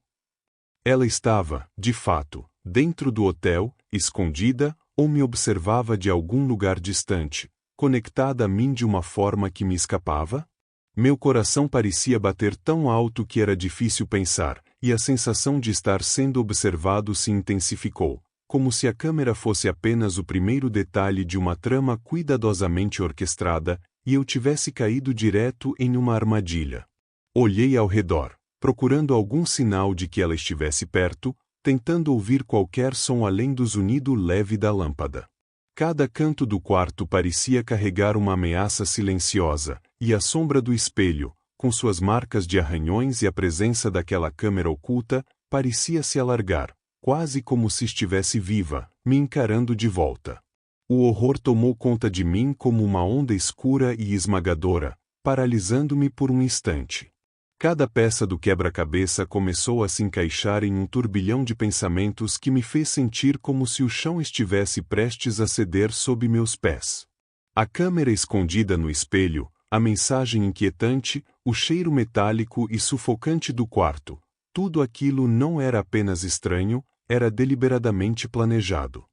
Ela estava, de fato, dentro do hotel, escondida, ou me observava de algum lugar distante, conectada a mim de uma forma que me escapava? Meu coração parecia bater tão alto que era difícil pensar, e a sensação de estar sendo observado se intensificou, como se a câmera fosse apenas o primeiro detalhe de uma trama cuidadosamente orquestrada, e eu tivesse caído direto em uma armadilha. Olhei ao redor, procurando algum sinal de que ela estivesse perto, tentando ouvir qualquer som além do zunido leve da lâmpada. Cada canto do quarto parecia carregar uma ameaça silenciosa, e a sombra do espelho, com suas marcas de arranhões e a presença daquela câmera oculta, parecia se alargar, quase como se estivesse viva, me encarando de volta. O horror tomou conta de mim como uma onda escura e esmagadora, paralisando-me por um instante. Cada peça do quebra-cabeça começou a se encaixar em um turbilhão de pensamentos que me fez sentir como se o chão estivesse prestes a ceder sob meus pés. A câmera escondida no espelho, a mensagem inquietante, o cheiro metálico e sufocante do quarto, tudo aquilo não era apenas estranho, era deliberadamente planejado.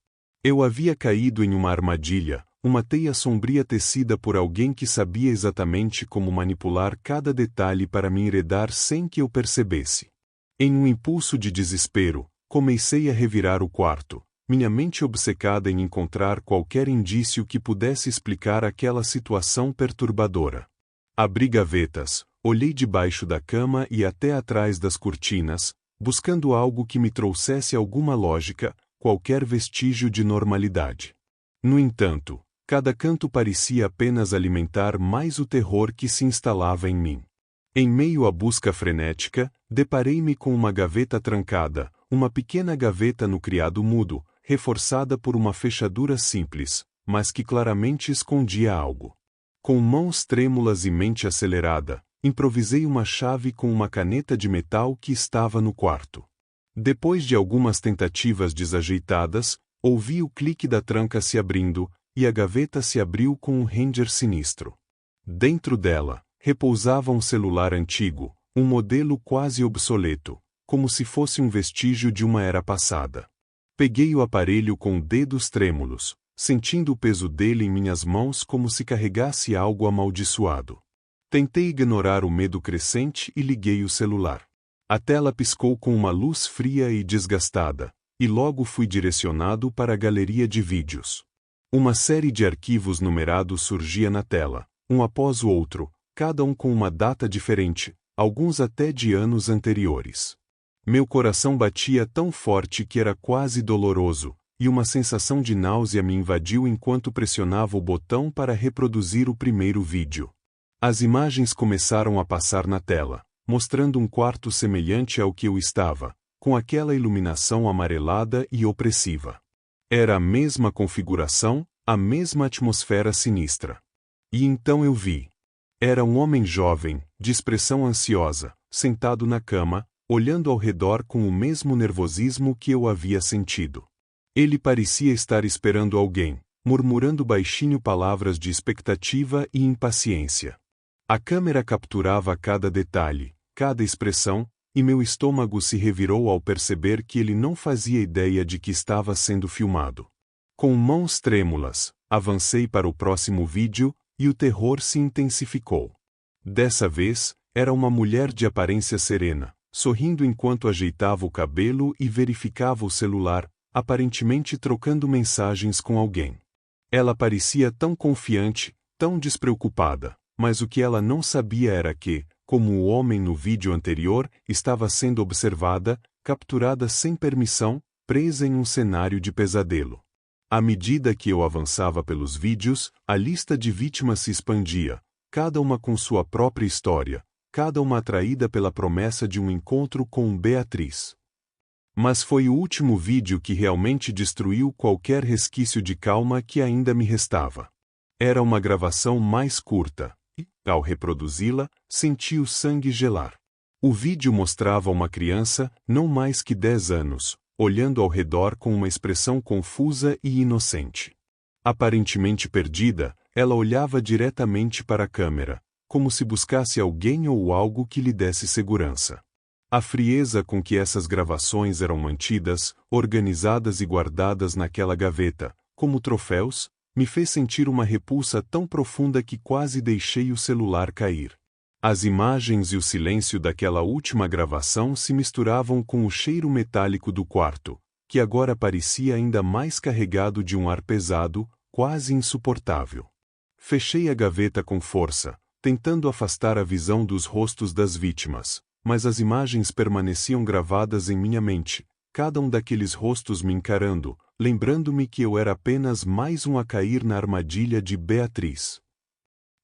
Eu havia caído em uma armadilha, uma teia sombria tecida por alguém que sabia exatamente como manipular cada detalhe para me enredar sem que eu percebesse. Em um impulso de desespero, comecei a revirar o quarto, minha mente obcecada em encontrar qualquer indício que pudesse explicar aquela situação perturbadora. Abri gavetas, olhei debaixo da cama e até atrás das cortinas, buscando algo que me trouxesse alguma lógica, qualquer vestígio de normalidade. No entanto, cada canto parecia apenas alimentar mais o terror que se instalava em mim. Em meio à busca frenética, deparei-me com uma gaveta trancada, uma pequena gaveta no criado mudo, reforçada por uma fechadura simples, mas que claramente escondia algo. Com mãos trêmulas e mente acelerada, improvisei uma chave com uma caneta de metal que estava no quarto. Depois de algumas tentativas desajeitadas, ouvi o clique da tranca se abrindo, e a gaveta se abriu com um ranger sinistro. Dentro dela, repousava um celular antigo, um modelo quase obsoleto, como se fosse um vestígio de uma era passada. Peguei o aparelho com dedos trêmulos, sentindo o peso dele em minhas mãos como se carregasse algo amaldiçoado. Tentei ignorar o medo crescente e liguei o celular. A tela piscou com uma luz fria e desgastada, e logo fui direcionado para a galeria de vídeos. Uma série de arquivos numerados surgia na tela, um após o outro, cada um com uma data diferente, alguns até de anos anteriores. Meu coração batia tão forte que era quase doloroso, e uma sensação de náusea me invadiu enquanto pressionava o botão para reproduzir o primeiro vídeo. As imagens começaram a passar na tela, mostrando um quarto semelhante ao que eu estava, com aquela iluminação amarelada e opressiva. Era a mesma configuração, a mesma atmosfera sinistra. E então eu vi. Era um homem jovem, de expressão ansiosa, sentado na cama, olhando ao redor com o mesmo nervosismo que eu havia sentido. Ele parecia estar esperando alguém, murmurando baixinho palavras de expectativa e impaciência. A câmera capturava cada detalhe, cada expressão, e meu estômago se revirou ao perceber que ele não fazia ideia de que estava sendo filmado. Com mãos trêmulas, avancei para o próximo vídeo, e o terror se intensificou. Dessa vez, era uma mulher de aparência serena, sorrindo enquanto ajeitava o cabelo e verificava o celular, aparentemente trocando mensagens com alguém. Ela parecia tão confiante, tão despreocupada, mas o que ela não sabia era que, como o homem no vídeo anterior, estava sendo observada, capturada sem permissão, presa em um cenário de pesadelo. À medida que eu avançava pelos vídeos, a lista de vítimas se expandia, cada uma com sua própria história, cada uma atraída pela promessa de um encontro com Beatriz. Mas foi o último vídeo que realmente destruiu qualquer resquício de calma que ainda me restava. Era uma gravação mais curta, e, ao reproduzi-la, senti o sangue gelar. O vídeo mostrava uma criança, não mais que 10 anos, olhando ao redor com uma expressão confusa e inocente. Aparentemente perdida, ela olhava diretamente para a câmera, como se buscasse alguém ou algo que lhe desse segurança. A frieza com que essas gravações eram mantidas, organizadas e guardadas naquela gaveta, como troféus, me fez sentir uma repulsa tão profunda que quase deixei o celular cair. As imagens e o silêncio daquela última gravação se misturavam com o cheiro metálico do quarto, que agora parecia ainda mais carregado de um ar pesado, quase insuportável. Fechei a gaveta com força, tentando afastar a visão dos rostos das vítimas, mas as imagens permaneciam gravadas em minha mente, cada um daqueles rostos me encarando, lembrando-me que eu era apenas mais um a cair na armadilha de Beatriz.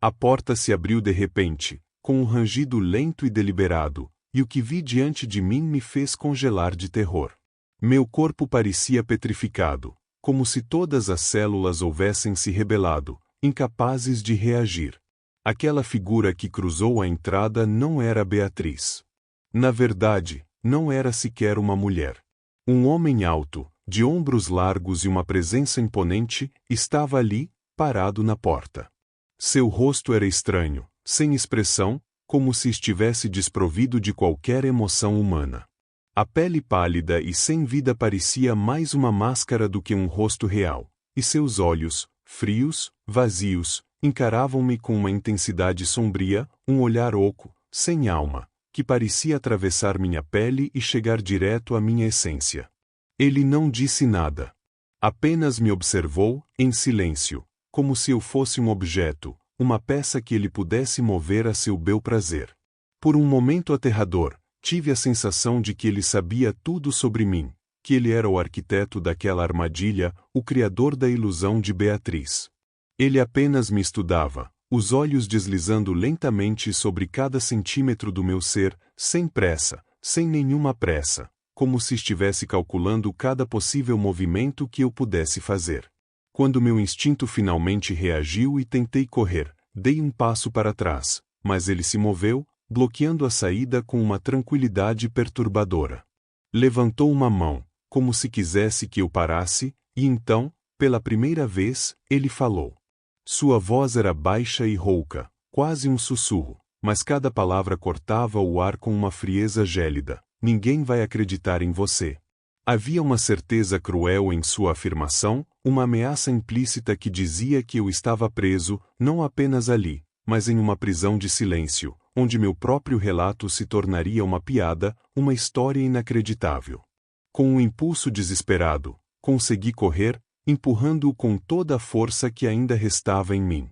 A porta se abriu de repente, com um rangido lento e deliberado, e o que vi diante de mim me fez congelar de terror. Meu corpo parecia petrificado, como se todas as células houvessem se rebelado, incapazes de reagir. Aquela figura que cruzou a entrada não era Beatriz. Na verdade, não era sequer uma mulher. Um homem alto, de ombros largos e uma presença imponente, estava ali, parado na porta. Seu rosto era estranho, sem expressão, como se estivesse desprovido de qualquer emoção humana. A pele pálida e sem vida parecia mais uma máscara do que um rosto real, e seus olhos, frios, vazios, encaravam-me com uma intensidade sombria, um olhar oco, sem alma, que parecia atravessar minha pele e chegar direto à minha essência. Ele não disse nada. Apenas me observou, em silêncio, como se eu fosse um objeto, uma peça que ele pudesse mover a seu bel prazer. Por um momento aterrador, tive a sensação de que ele sabia tudo sobre mim, que ele era o arquiteto daquela armadilha, o criador da ilusão de Beatriz. Ele apenas me estudava, os olhos deslizando lentamente sobre cada centímetro do meu ser, sem pressa, sem nenhuma pressa, como se estivesse calculando cada possível movimento que eu pudesse fazer. Quando meu instinto finalmente reagiu e tentei correr, dei um passo para trás, mas ele se moveu, bloqueando a saída com uma tranquilidade perturbadora. Levantou uma mão, como se quisesse que eu parasse, e então, pela primeira vez, ele falou. Sua voz era baixa e rouca, quase um sussurro, mas cada palavra cortava o ar com uma frieza gélida. Ninguém vai acreditar em você. Havia uma certeza cruel em sua afirmação, uma ameaça implícita que dizia que eu estava preso, não apenas ali, mas em uma prisão de silêncio, onde meu próprio relato se tornaria uma piada, uma história inacreditável. Com um impulso desesperado, consegui correr, empurrando-o com toda a força que ainda restava em mim.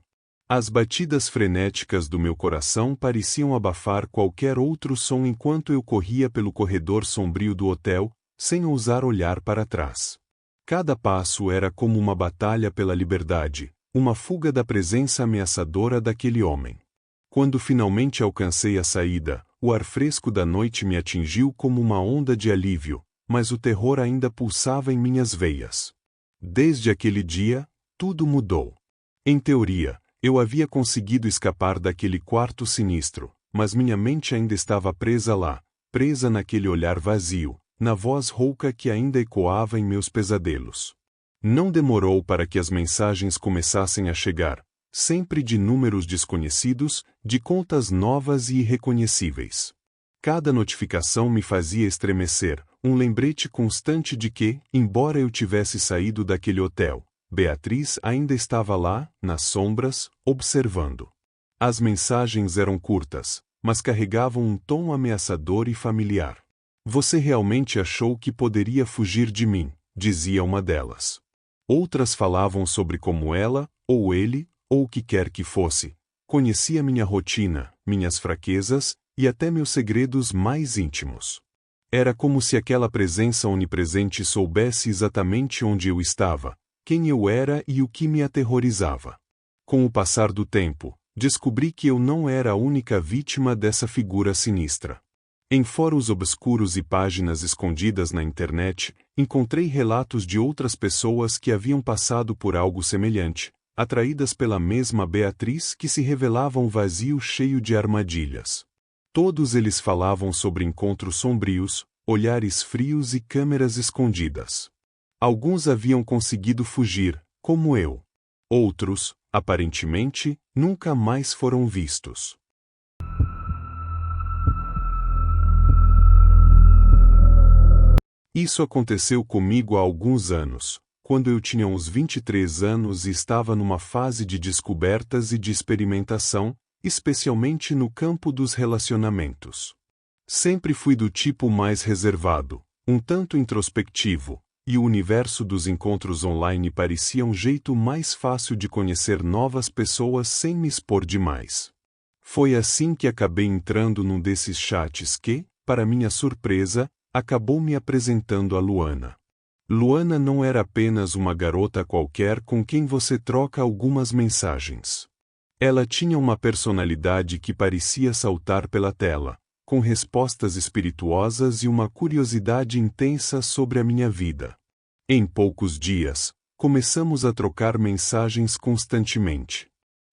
As batidas frenéticas do meu coração pareciam abafar qualquer outro som enquanto eu corria pelo corredor sombrio do hotel, sem ousar olhar para trás. Cada passo era como uma batalha pela liberdade, uma fuga da presença ameaçadora daquele homem. Quando finalmente alcancei a saída, o ar fresco da noite me atingiu como uma onda de alívio, mas o terror ainda pulsava em minhas veias. Desde aquele dia, tudo mudou. Em teoria, eu havia conseguido escapar daquele quarto sinistro, mas minha mente ainda estava presa lá, presa naquele olhar vazio, na voz rouca que ainda ecoava em meus pesadelos. Não demorou para que as mensagens começassem a chegar, sempre de números desconhecidos, de contas novas e irreconhecíveis. Cada notificação me fazia estremecer, um lembrete constante de que, embora eu tivesse saído daquele hotel, Beatriz ainda estava lá, nas sombras, observando. As mensagens eram curtas, mas carregavam um tom ameaçador e familiar. Você realmente achou que poderia fugir de mim, dizia uma delas. Outras falavam sobre como ela, ou ele, ou o que quer que fosse, conhecia minha rotina, minhas fraquezas, e até meus segredos mais íntimos. Era como se aquela presença onipresente soubesse exatamente onde eu estava, quem eu era e o que me aterrorizava. Com o passar do tempo, descobri que eu não era a única vítima dessa figura sinistra. Em fóruns obscuros e páginas escondidas na internet, encontrei relatos de outras pessoas que haviam passado por algo semelhante, atraídas pela mesma Beatriz que se revelava um vazio cheio de armadilhas. Todos eles falavam sobre encontros sombrios, olhares frios e câmeras escondidas. Alguns haviam conseguido fugir, como eu. Outros, aparentemente, nunca mais foram vistos. Isso aconteceu comigo há alguns anos, quando eu tinha uns 23 anos e estava numa fase de descobertas e de experimentação, especialmente no campo dos relacionamentos. Sempre fui do tipo mais reservado, um tanto introspectivo, e o universo dos encontros online parecia um jeito mais fácil de conhecer novas pessoas sem me expor demais. Foi assim que acabei entrando num desses chats que, para minha surpresa, acabou me apresentando a Luana. Luana não era apenas uma garota qualquer com quem você troca algumas mensagens. Ela tinha uma personalidade que parecia saltar pela tela, com respostas espirituosas e uma curiosidade intensa sobre a minha vida. Em poucos dias, começamos a trocar mensagens constantemente.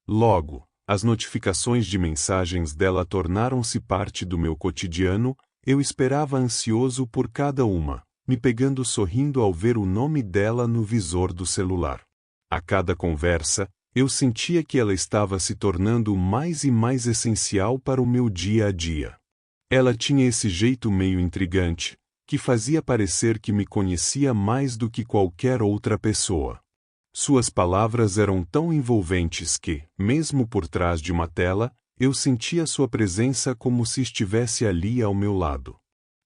Logo, as notificações de mensagens dela tornaram-se parte do meu cotidiano. Eu esperava ansioso por cada uma, me pegando sorrindo ao ver o nome dela no visor do celular. A cada conversa, eu sentia que ela estava se tornando mais e mais essencial para o meu dia a dia. Ela tinha esse jeito meio intrigante, que fazia parecer que me conhecia mais do que qualquer outra pessoa. Suas palavras eram tão envolventes que, mesmo por trás de uma tela, eu sentia sua presença como se estivesse ali ao meu lado.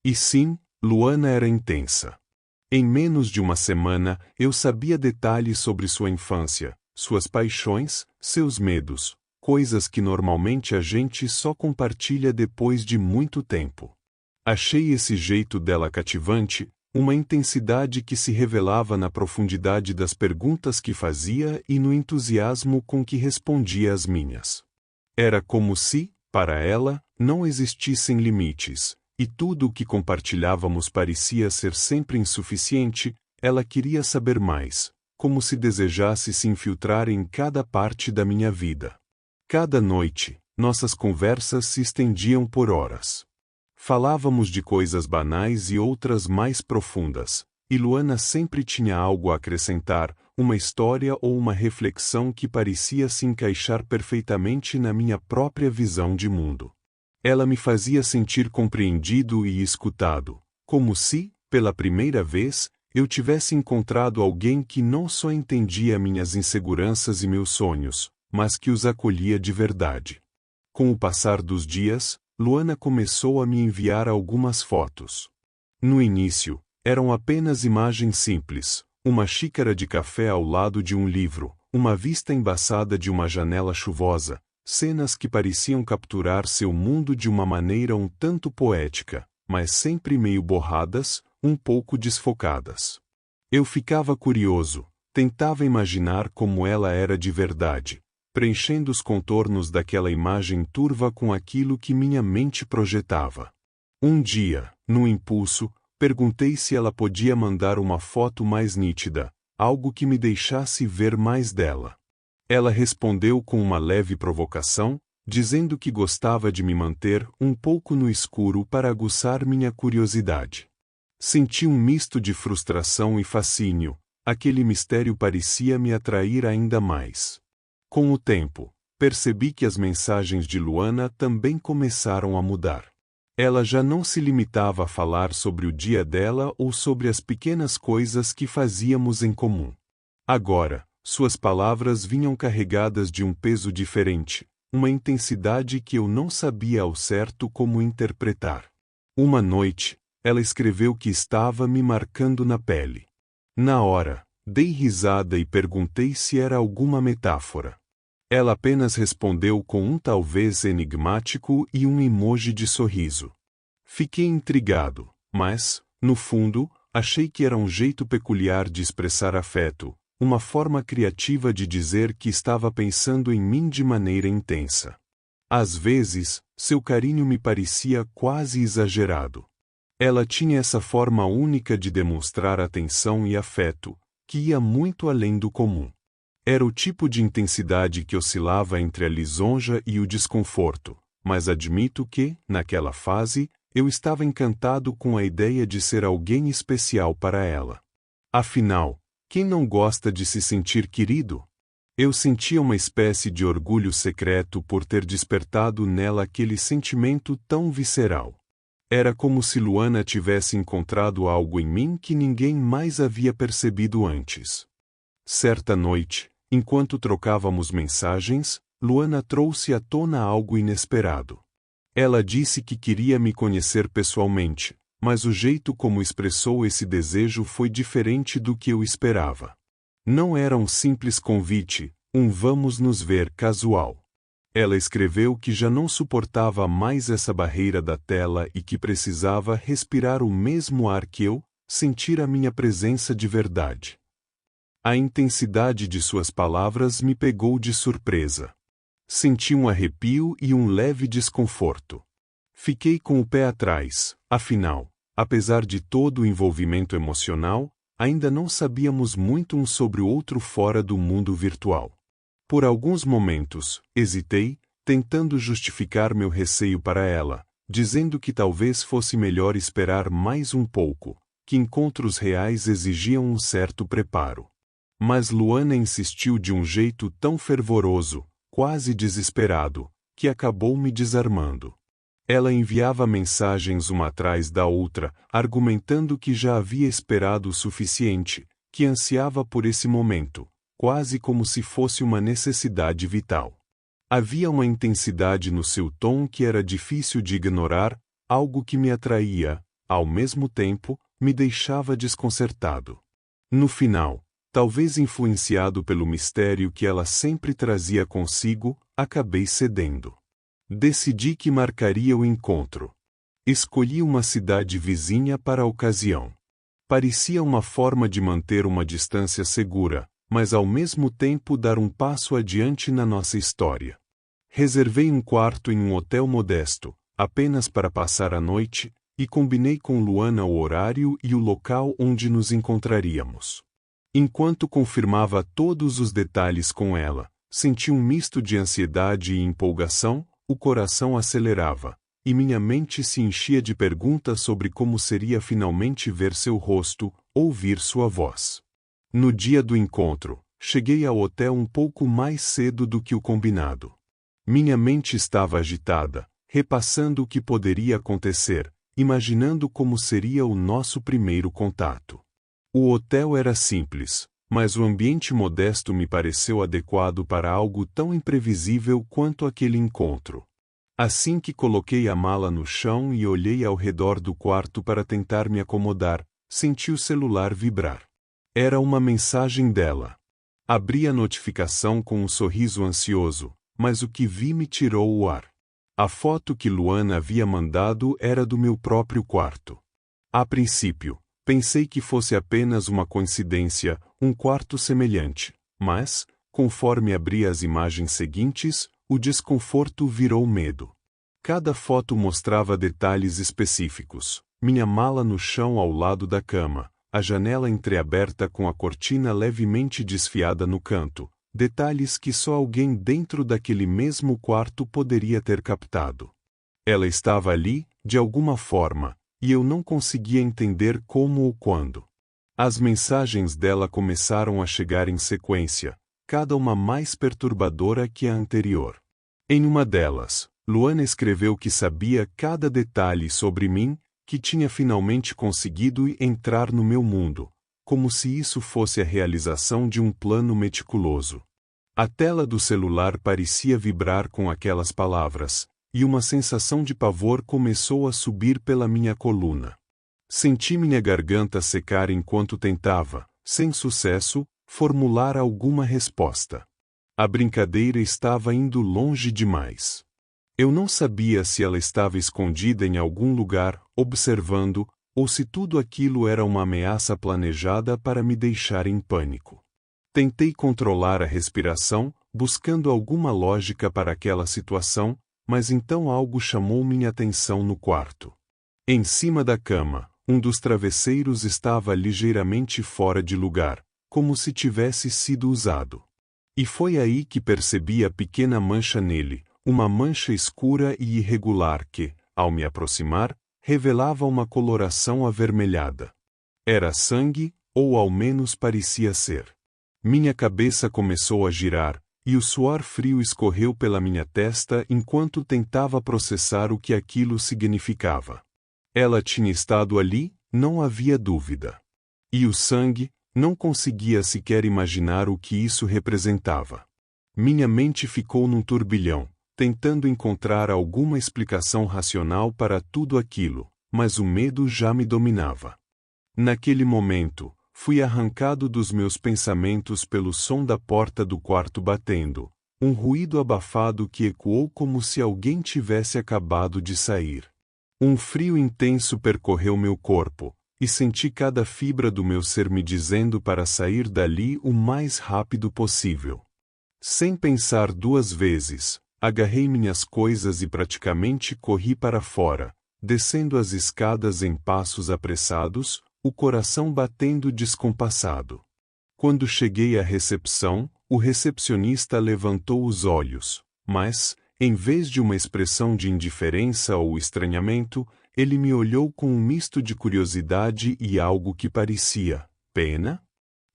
E sim, Luana era intensa. Em menos de uma semana, eu sabia detalhes sobre sua infância, suas paixões, seus medos, coisas que normalmente a gente só compartilha depois de muito tempo. Achei esse jeito dela cativante, uma intensidade que se revelava na profundidade das perguntas que fazia e no entusiasmo com que respondia às minhas. Era como se, para ela, não existissem limites, e tudo o que compartilhávamos parecia ser sempre insuficiente. Ela queria saber mais, como se desejasse se infiltrar em cada parte da minha vida. Cada noite, nossas conversas se estendiam por horas. Falávamos de coisas banais e outras mais profundas, e Luana sempre tinha algo a acrescentar, uma história ou uma reflexão que parecia se encaixar perfeitamente na minha própria visão de mundo. Ela me fazia sentir compreendido e escutado, como se, pela primeira vez, eu tivesse encontrado alguém que não só entendia minhas inseguranças e meus sonhos, mas que os acolhia de verdade. Com o passar dos dias, Luana começou a me enviar algumas fotos. No início, eram apenas imagens simples, uma xícara de café ao lado de um livro, uma vista embaçada de uma janela chuvosa, cenas que pareciam capturar seu mundo de uma maneira um tanto poética, mas sempre meio borradas, um pouco desfocadas. Eu ficava curioso, tentava imaginar como ela era de verdade, preenchendo os contornos daquela imagem turva com aquilo que minha mente projetava. Um dia, no impulso, perguntei se ela podia mandar uma foto mais nítida, algo que me deixasse ver mais dela. Ela respondeu com uma leve provocação, dizendo que gostava de me manter um pouco no escuro para aguçar minha curiosidade. Senti um misto de frustração e fascínio, aquele mistério parecia me atrair ainda mais. Com o tempo, percebi que as mensagens de Luana também começaram a mudar. Ela já não se limitava a falar sobre o dia dela ou sobre as pequenas coisas que fazíamos em comum. Agora, suas palavras vinham carregadas de um peso diferente, uma intensidade que eu não sabia ao certo como interpretar. Uma noite, ela escreveu que estava me marcando na pele. Na hora, dei risada e perguntei se era alguma metáfora. Ela apenas respondeu com um talvez enigmático e um emoji de sorriso. Fiquei intrigado, mas, no fundo, achei que era um jeito peculiar de expressar afeto, uma forma criativa de dizer que estava pensando em mim de maneira intensa. Às vezes, seu carinho me parecia quase exagerado. Ela tinha essa forma única de demonstrar atenção e afeto, que ia muito além do comum. Era o tipo de intensidade que oscilava entre a lisonja e o desconforto, mas admito que, naquela fase, eu estava encantado com a ideia de ser alguém especial para ela. Afinal, quem não gosta de se sentir querido? Eu sentia uma espécie de orgulho secreto por ter despertado nela aquele sentimento tão visceral. Era como se Luana tivesse encontrado algo em mim que ninguém mais havia percebido antes. Certa noite, enquanto trocávamos mensagens, Luana trouxe à tona algo inesperado. Ela disse que queria me conhecer pessoalmente, mas o jeito como expressou esse desejo foi diferente do que eu esperava. Não era um simples convite, um vamos nos ver casual. Ela escreveu que já não suportava mais essa barreira da tela e que precisava respirar o mesmo ar que eu, sentir a minha presença de verdade. A intensidade de suas palavras me pegou de surpresa. Senti um arrepio e um leve desconforto. Fiquei com o pé atrás, afinal, apesar de todo o envolvimento emocional, ainda não sabíamos muito um sobre o outro fora do mundo virtual. Por alguns momentos, hesitei, tentando justificar meu receio para ela, dizendo que talvez fosse melhor esperar mais um pouco, que encontros reais exigiam um certo preparo. Mas Luana insistiu de um jeito tão fervoroso, quase desesperado, que acabou me desarmando. Ela enviava mensagens uma atrás da outra, argumentando que já havia esperado o suficiente, que ansiava por esse momento, quase como se fosse uma necessidade vital. Havia uma intensidade no seu tom que era difícil de ignorar, algo que me atraía, ao mesmo tempo, me deixava desconcertado. No final, talvez influenciado pelo mistério que ela sempre trazia consigo, acabei cedendo. Decidi que marcaria o encontro. Escolhi uma cidade vizinha para a ocasião. Parecia uma forma de manter uma distância segura, mas ao mesmo tempo dar um passo adiante na nossa história. Reservei um quarto em um hotel modesto, apenas para passar a noite, e combinei com Luana o horário e o local onde nos encontraríamos. Enquanto confirmava todos os detalhes com ela, senti um misto de ansiedade e empolgação, o coração acelerava, e minha mente se enchia de perguntas sobre como seria finalmente ver seu rosto, ouvir sua voz. No dia do encontro, cheguei ao hotel um pouco mais cedo do que o combinado. Minha mente estava agitada, repassando o que poderia acontecer, imaginando como seria o nosso primeiro contato. O hotel era simples, mas o ambiente modesto me pareceu adequado para algo tão imprevisível quanto aquele encontro. Assim que coloquei a mala no chão e olhei ao redor do quarto para tentar me acomodar, senti o celular vibrar. Era uma mensagem dela. Abri a notificação com um sorriso ansioso, mas o que vi me tirou o ar. A foto que Luana havia mandado era do meu próprio quarto. A princípio, pensei que fosse apenas uma coincidência, um quarto semelhante, mas, conforme abri as imagens seguintes, o desconforto virou medo. Cada foto mostrava detalhes específicos: minha mala no chão ao lado da cama, a janela entreaberta com a cortina levemente desfiada no canto, detalhes que só alguém dentro daquele mesmo quarto poderia ter captado. Ela estava ali, de alguma forma, e eu não conseguia entender como ou quando. As mensagens dela começaram a chegar em sequência, cada uma mais perturbadora que a anterior. Em uma delas, Luana escreveu que sabia cada detalhe sobre mim, que tinha finalmente conseguido entrar no meu mundo, como se isso fosse a realização de um plano meticuloso. A tela do celular parecia vibrar com aquelas palavras, e uma sensação de pavor começou a subir pela minha coluna. Senti minha garganta secar enquanto tentava, sem sucesso, formular alguma resposta. A brincadeira estava indo longe demais. Eu não sabia se ela estava escondida em algum lugar, observando, ou se tudo aquilo era uma ameaça planejada para me deixar em pânico. Tentei controlar a respiração, buscando alguma lógica para aquela situação, mas então algo chamou minha atenção no quarto. Em cima da cama, um dos travesseiros estava ligeiramente fora de lugar, como se tivesse sido usado. E foi aí que percebi a pequena mancha nele, uma mancha escura e irregular que, ao me aproximar, revelava uma coloração avermelhada. Era sangue, ou ao menos parecia ser. Minha cabeça começou a girar, e o suor frio escorreu pela minha testa enquanto tentava processar o que aquilo significava. Ela tinha estado ali, não havia dúvida. E o sangue, não conseguia sequer imaginar o que isso representava. Minha mente ficou num turbilhão, tentando encontrar alguma explicação racional para tudo aquilo, mas o medo já me dominava. Naquele momento, fui arrancado dos meus pensamentos pelo som da porta do quarto batendo, um ruído abafado que ecoou como se alguém tivesse acabado de sair. Um frio intenso percorreu meu corpo, e senti cada fibra do meu ser me dizendo para sair dali o mais rápido possível. Sem pensar duas vezes, agarrei minhas coisas e praticamente corri para fora, descendo as escadas em passos apressados, o coração batendo descompassado. Quando cheguei à recepção, o recepcionista levantou os olhos, mas, em vez de uma expressão de indiferença ou estranhamento, ele me olhou com um misto de curiosidade e algo que parecia pena.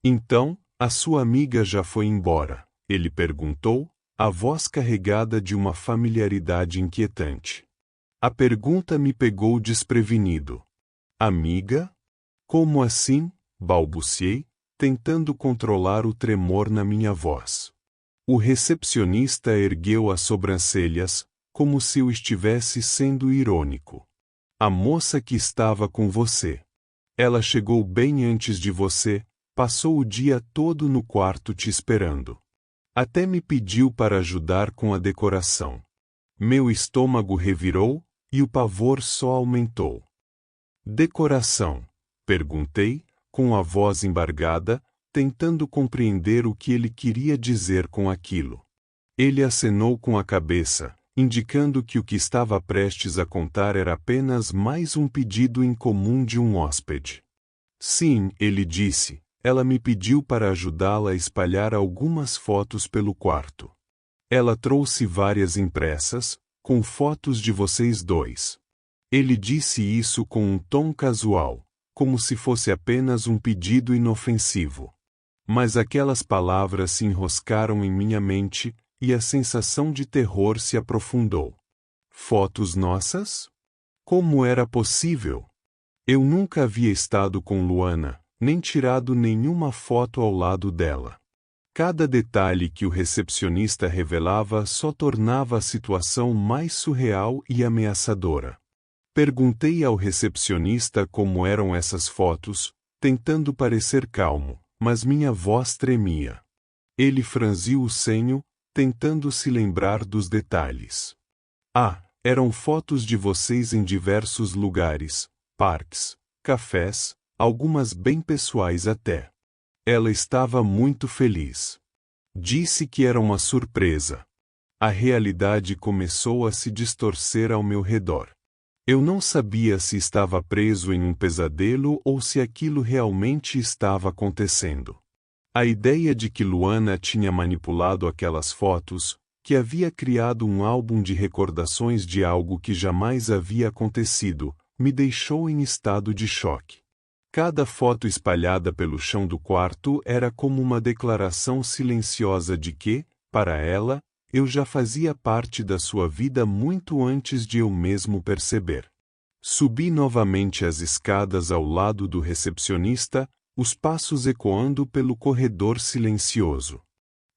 Então, a sua amiga já foi embora, ele perguntou, a voz carregada de uma familiaridade inquietante. A pergunta me pegou desprevenido. Amiga? Como assim? Balbuciei, tentando controlar o tremor na minha voz. O recepcionista ergueu as sobrancelhas, como se eu estivesse sendo irônico. A moça que estava com você. Ela chegou bem antes de você, passou o dia todo no quarto te esperando. Até me pediu para ajudar com a decoração. Meu estômago revirou, e o pavor só aumentou. Decoração? Perguntei, com a voz embargada, tentando compreender o que ele queria dizer com aquilo. Ele acenou com a cabeça, indicando que o que estava prestes a contar era apenas mais um pedido incomum de um hóspede. Sim, ele disse, ela me pediu para ajudá-la a espalhar algumas fotos pelo quarto. Ela trouxe várias impressas, com fotos de vocês dois. Ele disse isso com um tom casual, como se fosse apenas um pedido inofensivo. Mas aquelas palavras se enroscaram em minha mente, e a sensação de terror se aprofundou. Fotos nossas? Como era possível? Eu nunca havia estado com Luana, nem tirado nenhuma foto ao lado dela. Cada detalhe que o recepcionista revelava só tornava a situação mais surreal e ameaçadora. Perguntei ao recepcionista como eram essas fotos, tentando parecer calmo, mas minha voz tremia. Ele franziu o senho, tentando se lembrar dos detalhes. Eram fotos de vocês em diversos lugares, parques, cafés, algumas bem pessoais até. Ela estava muito feliz. Disse que era uma surpresa. A realidade começou a se distorcer ao meu redor. Eu não sabia se estava preso em um pesadelo ou se aquilo realmente estava acontecendo. A ideia de que Luana tinha manipulado aquelas fotos, que havia criado um álbum de recordações de algo que jamais havia acontecido, me deixou em estado de choque. Cada foto espalhada pelo chão do quarto era como uma declaração silenciosa de que, para ela, eu já fazia parte da sua vida muito antes de eu mesmo perceber. Subi novamente as escadas ao lado do recepcionista, os passos ecoando pelo corredor silencioso.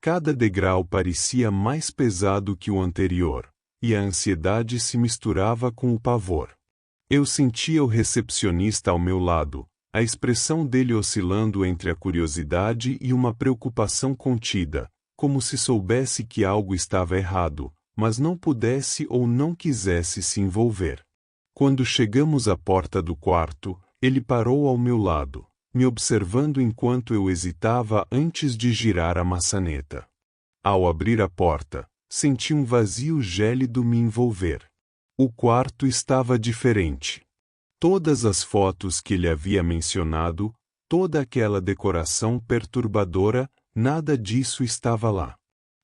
Cada degrau parecia mais pesado que o anterior, e a ansiedade se misturava com o pavor. Eu sentia o recepcionista ao meu lado, a expressão dele oscilando entre a curiosidade e uma preocupação contida, como se soubesse que algo estava errado, mas não pudesse ou não quisesse se envolver. Quando chegamos à porta do quarto, ele parou ao meu lado, me observando enquanto eu hesitava antes de girar a maçaneta. Ao abrir a porta, senti um vazio gélido me envolver. O quarto estava diferente. Todas as fotos que ele havia mencionado, toda aquela decoração perturbadora, nada disso estava lá.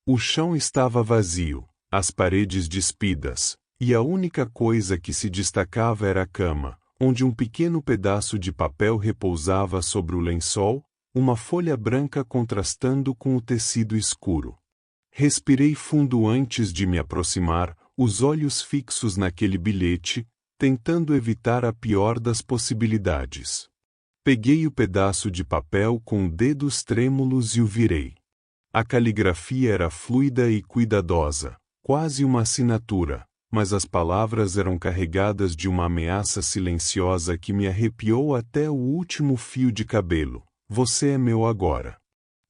O chão estava vazio, as paredes despidas, e a única coisa que se destacava era a cama, onde um pequeno pedaço de papel repousava sobre o lençol, uma folha branca contrastando com o tecido escuro. Respirei fundo antes de me aproximar, os olhos fixos naquele bilhete, tentando evitar a pior das possibilidades. Peguei o pedaço de papel com dedos trêmulos e o virei. A caligrafia era fluida e cuidadosa, quase uma assinatura, mas as palavras eram carregadas de uma ameaça silenciosa que me arrepiou até o último fio de cabelo. Você é meu agora.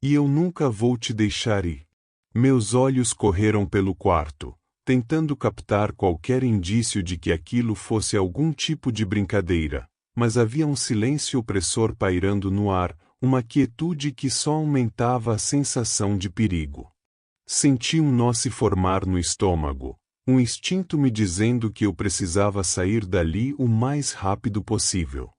E eu nunca vou te deixar ir. Meus olhos correram pelo quarto, tentando captar qualquer indício de que aquilo fosse algum tipo de brincadeira, mas havia um silêncio opressor pairando no ar, uma quietude que só aumentava a sensação de perigo. Senti um nó se formar no estômago, um instinto me dizendo que eu precisava sair dali o mais rápido possível.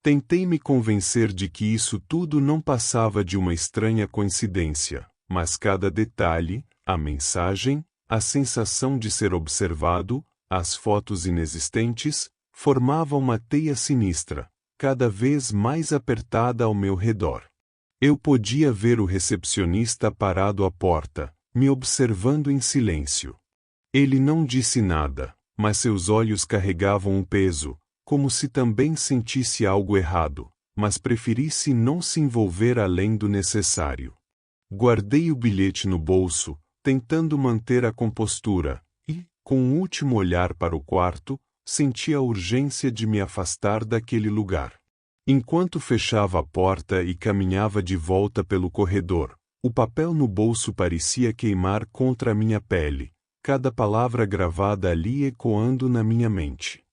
Tentei me convencer de que isso tudo não passava de uma estranha coincidência, mas cada detalhe, a mensagem, a sensação de ser observado, as fotos inexistentes, formavam uma teia sinistra, cada vez mais apertada ao meu redor. Eu podia ver o recepcionista parado à porta, me observando em silêncio. Ele não disse nada, mas seus olhos carregavam um peso, como se também sentisse algo errado, mas preferisse não se envolver além do necessário. Guardei o bilhete no bolso, tentando manter a compostura, e, com um último olhar para o quarto, senti a urgência de me afastar daquele lugar. Enquanto fechava a porta e caminhava de volta pelo corredor, o papel no bolso parecia queimar contra a minha pele, cada palavra gravada ali ecoando na minha mente.